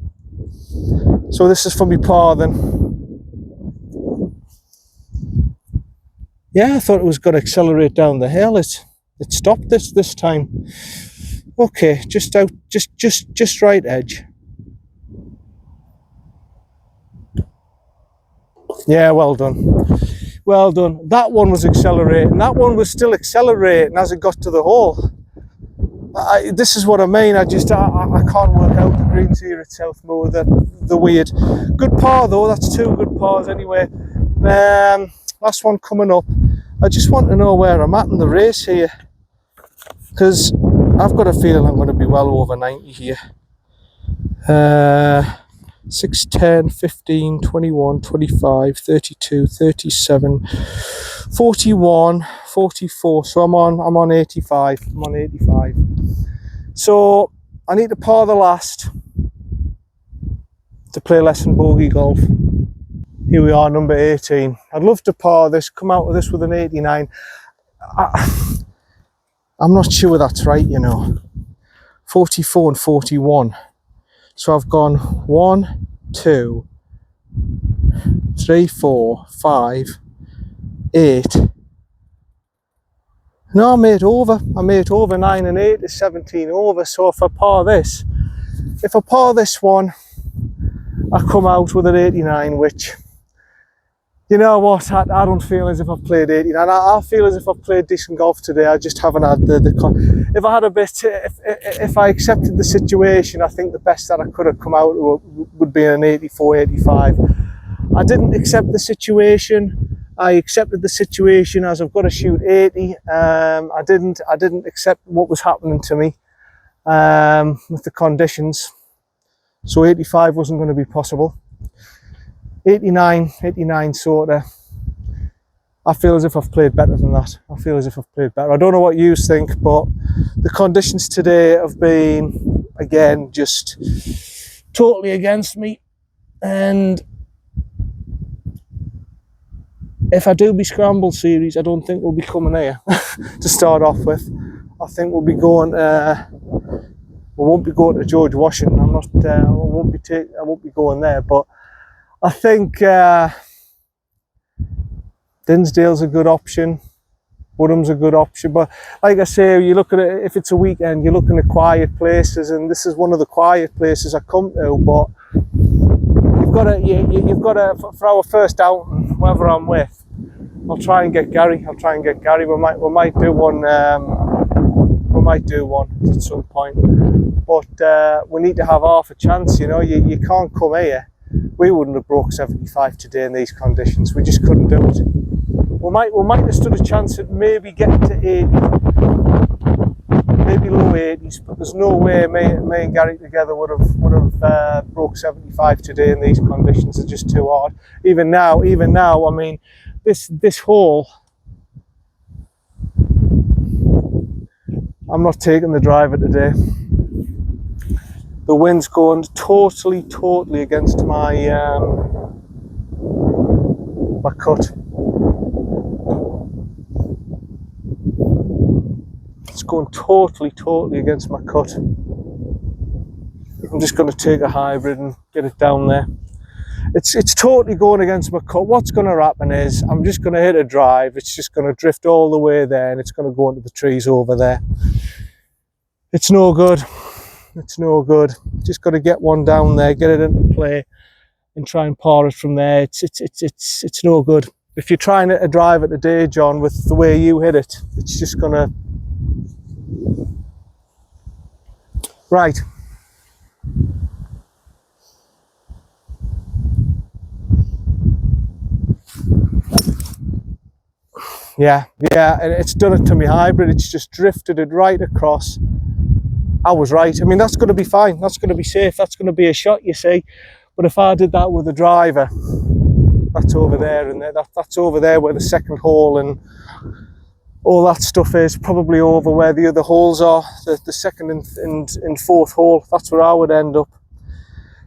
So this is for me par then. Yeah, I thought it was going to accelerate down the hill. It stopped this time. Okay, just out, just right edge. Yeah, well done. Well done. That one was accelerating. That one was still accelerating as it got to the hole. This is what I mean. I can't work out the greens here at South Moor. They're weird. Good par though. That's 2 good pars anyway. Last one coming up. I just want to know where I'm at in the race here, because I've got a feeling I'm going to be well over 90 here. 6, 10, 15, 21, 25, 32, 37, 41, 44. So I'm on 85. I'm on 85. So I need to par the last to play less than bogey golf. Here we are, number 18. I'd love to par this, come out of this with an 89. I'm not sure that's right, you know. 44 and 41. So I've gone 1, 2, 3, 4, 5, 8. No, I'm 8 over. I'm 8 over. 9 and 8 is 17 over. So if I par this one, I come out with an 89, which, you know what, I don't feel as if I've played 89. I feel as if I've played decent golf today. I just haven't had if I had a bit, if I accepted the situation, I think the best that I could have come out would be an 84, 85. I didn't accept the situation. I accepted the situation as I've got to shoot 80. I didn't accept what was happening to me with the conditions. So 85 wasn't going to be possible. 89 sort of. I feel as if I've played better than that. I feel as if I've played better. I don't know what you think, but the conditions today have been, again, just totally against me. And if I do be Scramble Series, I don't think we'll be coming here to start off with. I think we'll be going. We won't be going to George Washington. I won't be going there. But I think Dinsdale's a good option. Woodham's a good option. But like I say, you look at it. If it's a weekend, you're looking at quiet places, and this is one of the quiet places I come to. But you've got to for our first outing, whoever I'm with. I'll try and get Gary. We might do one. We might do one at some point. But we need to have half a chance. You know, you can't come here. We wouldn't have broke 75 today in these conditions. We just couldn't do it. We might have stood a chance at maybe getting to 80, maybe low 80s. But there's no way me and Gary together would have broke 75 today in these conditions. It's just too hard. Even now, I mean. This hole, I'm not taking the driver today. The wind's going totally against my my cut. It's going totally against my cut. I'm just going to take a hybrid and get it down there. It's totally going against my cut. What's going to happen is I'm just going to hit a drive. It's just going to drift all the way there, and it's going to go into the trees over there. It's no good. It's no good. Just got to get one down there, get it into play, and try and par it from there. It's no good. If you're trying to drive it today, John, with the way you hit it, it's just going to. Right. Yeah, and it's done it to me hybrid. It's just drifted it right across. I was right. I mean, that's going to be fine. That's going to be safe. That's going to be a shot, you see. But if I did that with a driver, that's over there, and that's over there where the second hole and all that stuff is, probably over where the other holes are, the second and fourth hole. That's where I would end up.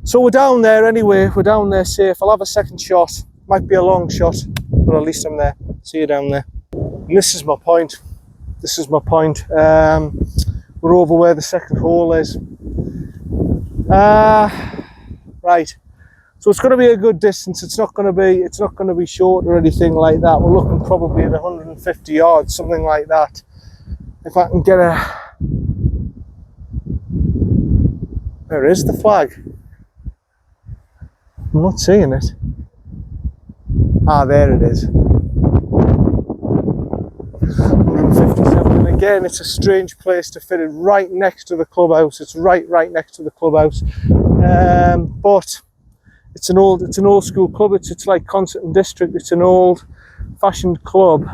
So we're down there anyway, we're down there safe. I'll have a second shot, might be a long shot, but at least I'm there. See you down there. And this is my point. This is my point. We're over where the second hole is. Right. So it's going to be a good distance. It's not going to be short or anything like that. We're looking probably at 150 yards, something like that. If I can get a... Where is the flag? I'm not seeing it. Ah, there it is. 157. And again, it's a strange place to fit it, right next to the clubhouse. It's right next to the clubhouse. But it's an old school club. It's like Concert and District. It's an old fashioned club,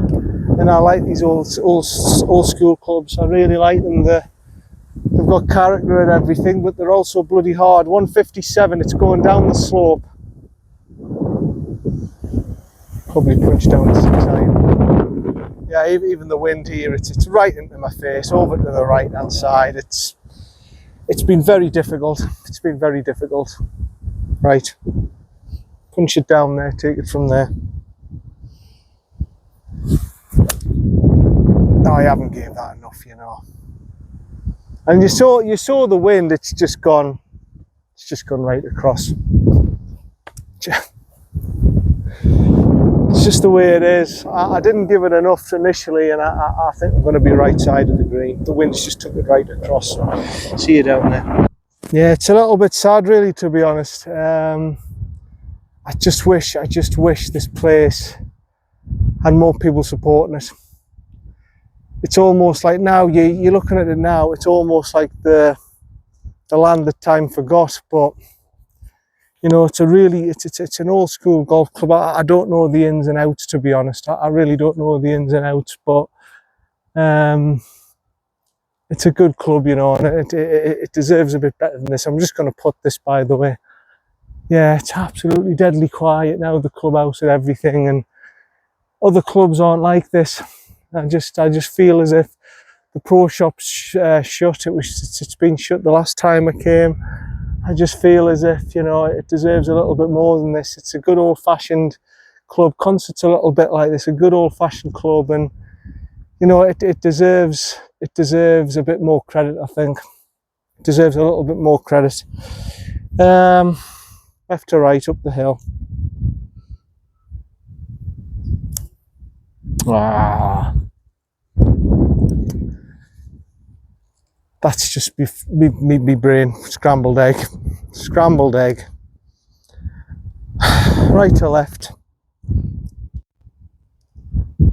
and I like these old school clubs. I really like them. They've got character and everything, but they're also bloody hard. 157. It's going down the slope. Probably punch down a 6 iron. Yeah, even the wind here. It's right into my face, over to the right hand side. It's been very difficult. It's been very difficult. Right, punch it down there, take it from there. No, I haven't gave that enough, you know. And you saw the wind. It's just gone right across. It's just the way it is. I didn't give it enough initially, and I think I'm going to be right side of the green. The wind's just took it right across. See you down there. Yeah, it's a little bit sad, really, to be honest. I just wish this place had more people supporting it. It's almost like now you're looking at it now. It's almost like the land that time forgot. But you know, it's an old school golf club. I don't know the ins and outs, to be honest. I really don't know the ins and outs, but it's a good club, you know, and it deserves a bit better than this. I'm just going to put this, by the way. Yeah, it's absolutely deadly quiet now, the clubhouse and everything, and other clubs aren't like this. I just feel as if the pro shop's shut. It's been shut the last time I came. I just feel as if, you know, it deserves a little bit more than this. It's a good old-fashioned club. Concert's a little bit like this, a good old-fashioned club, and you know, it deserves a bit more credit, I think. It deserves a little bit more credit. Left to right up the hill. Ah. That's just me brain. Scrambled egg. Scrambled egg. Right to left.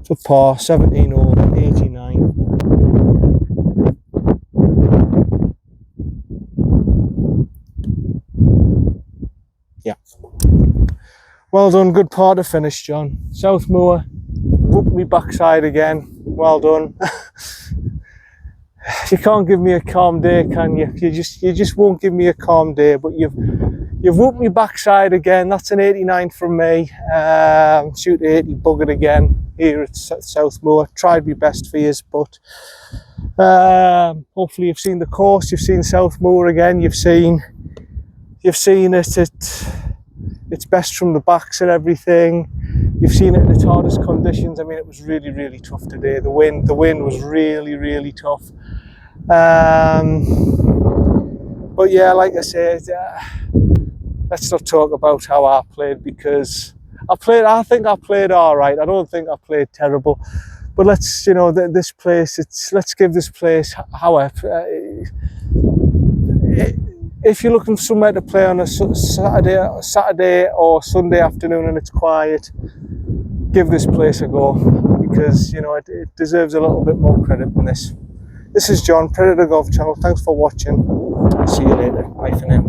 For par, 17 over 89. Yeah. Well done, good par to finish, John. South Moor, whooped me backside again. Well done. You can't give me a calm day, can you? You just won't give me a calm day, but you've whooped me backside again. That's an 89 from me. Shoot 80, buggered again here at South Moor. Tried my best for you, but hopefully you've seen the course, you've seen South Moor again, you've seen it's best from the backs and everything. You've seen it in its hardest conditions. I mean, it was really, really tough today. The wind was really, really tough. But yeah, like I said, let's not talk about how I played, because I think I played all right. I don't think I played terrible. But let's, you know, this place, let's give this place, however, if you're looking for somewhere to play on a Saturday or Sunday afternoon and it's quiet, give this place a go, because, you know, it deserves a little bit more credit than this. This is John, Predator Golf Channel. Thanks for watching. See you later. Bye for now.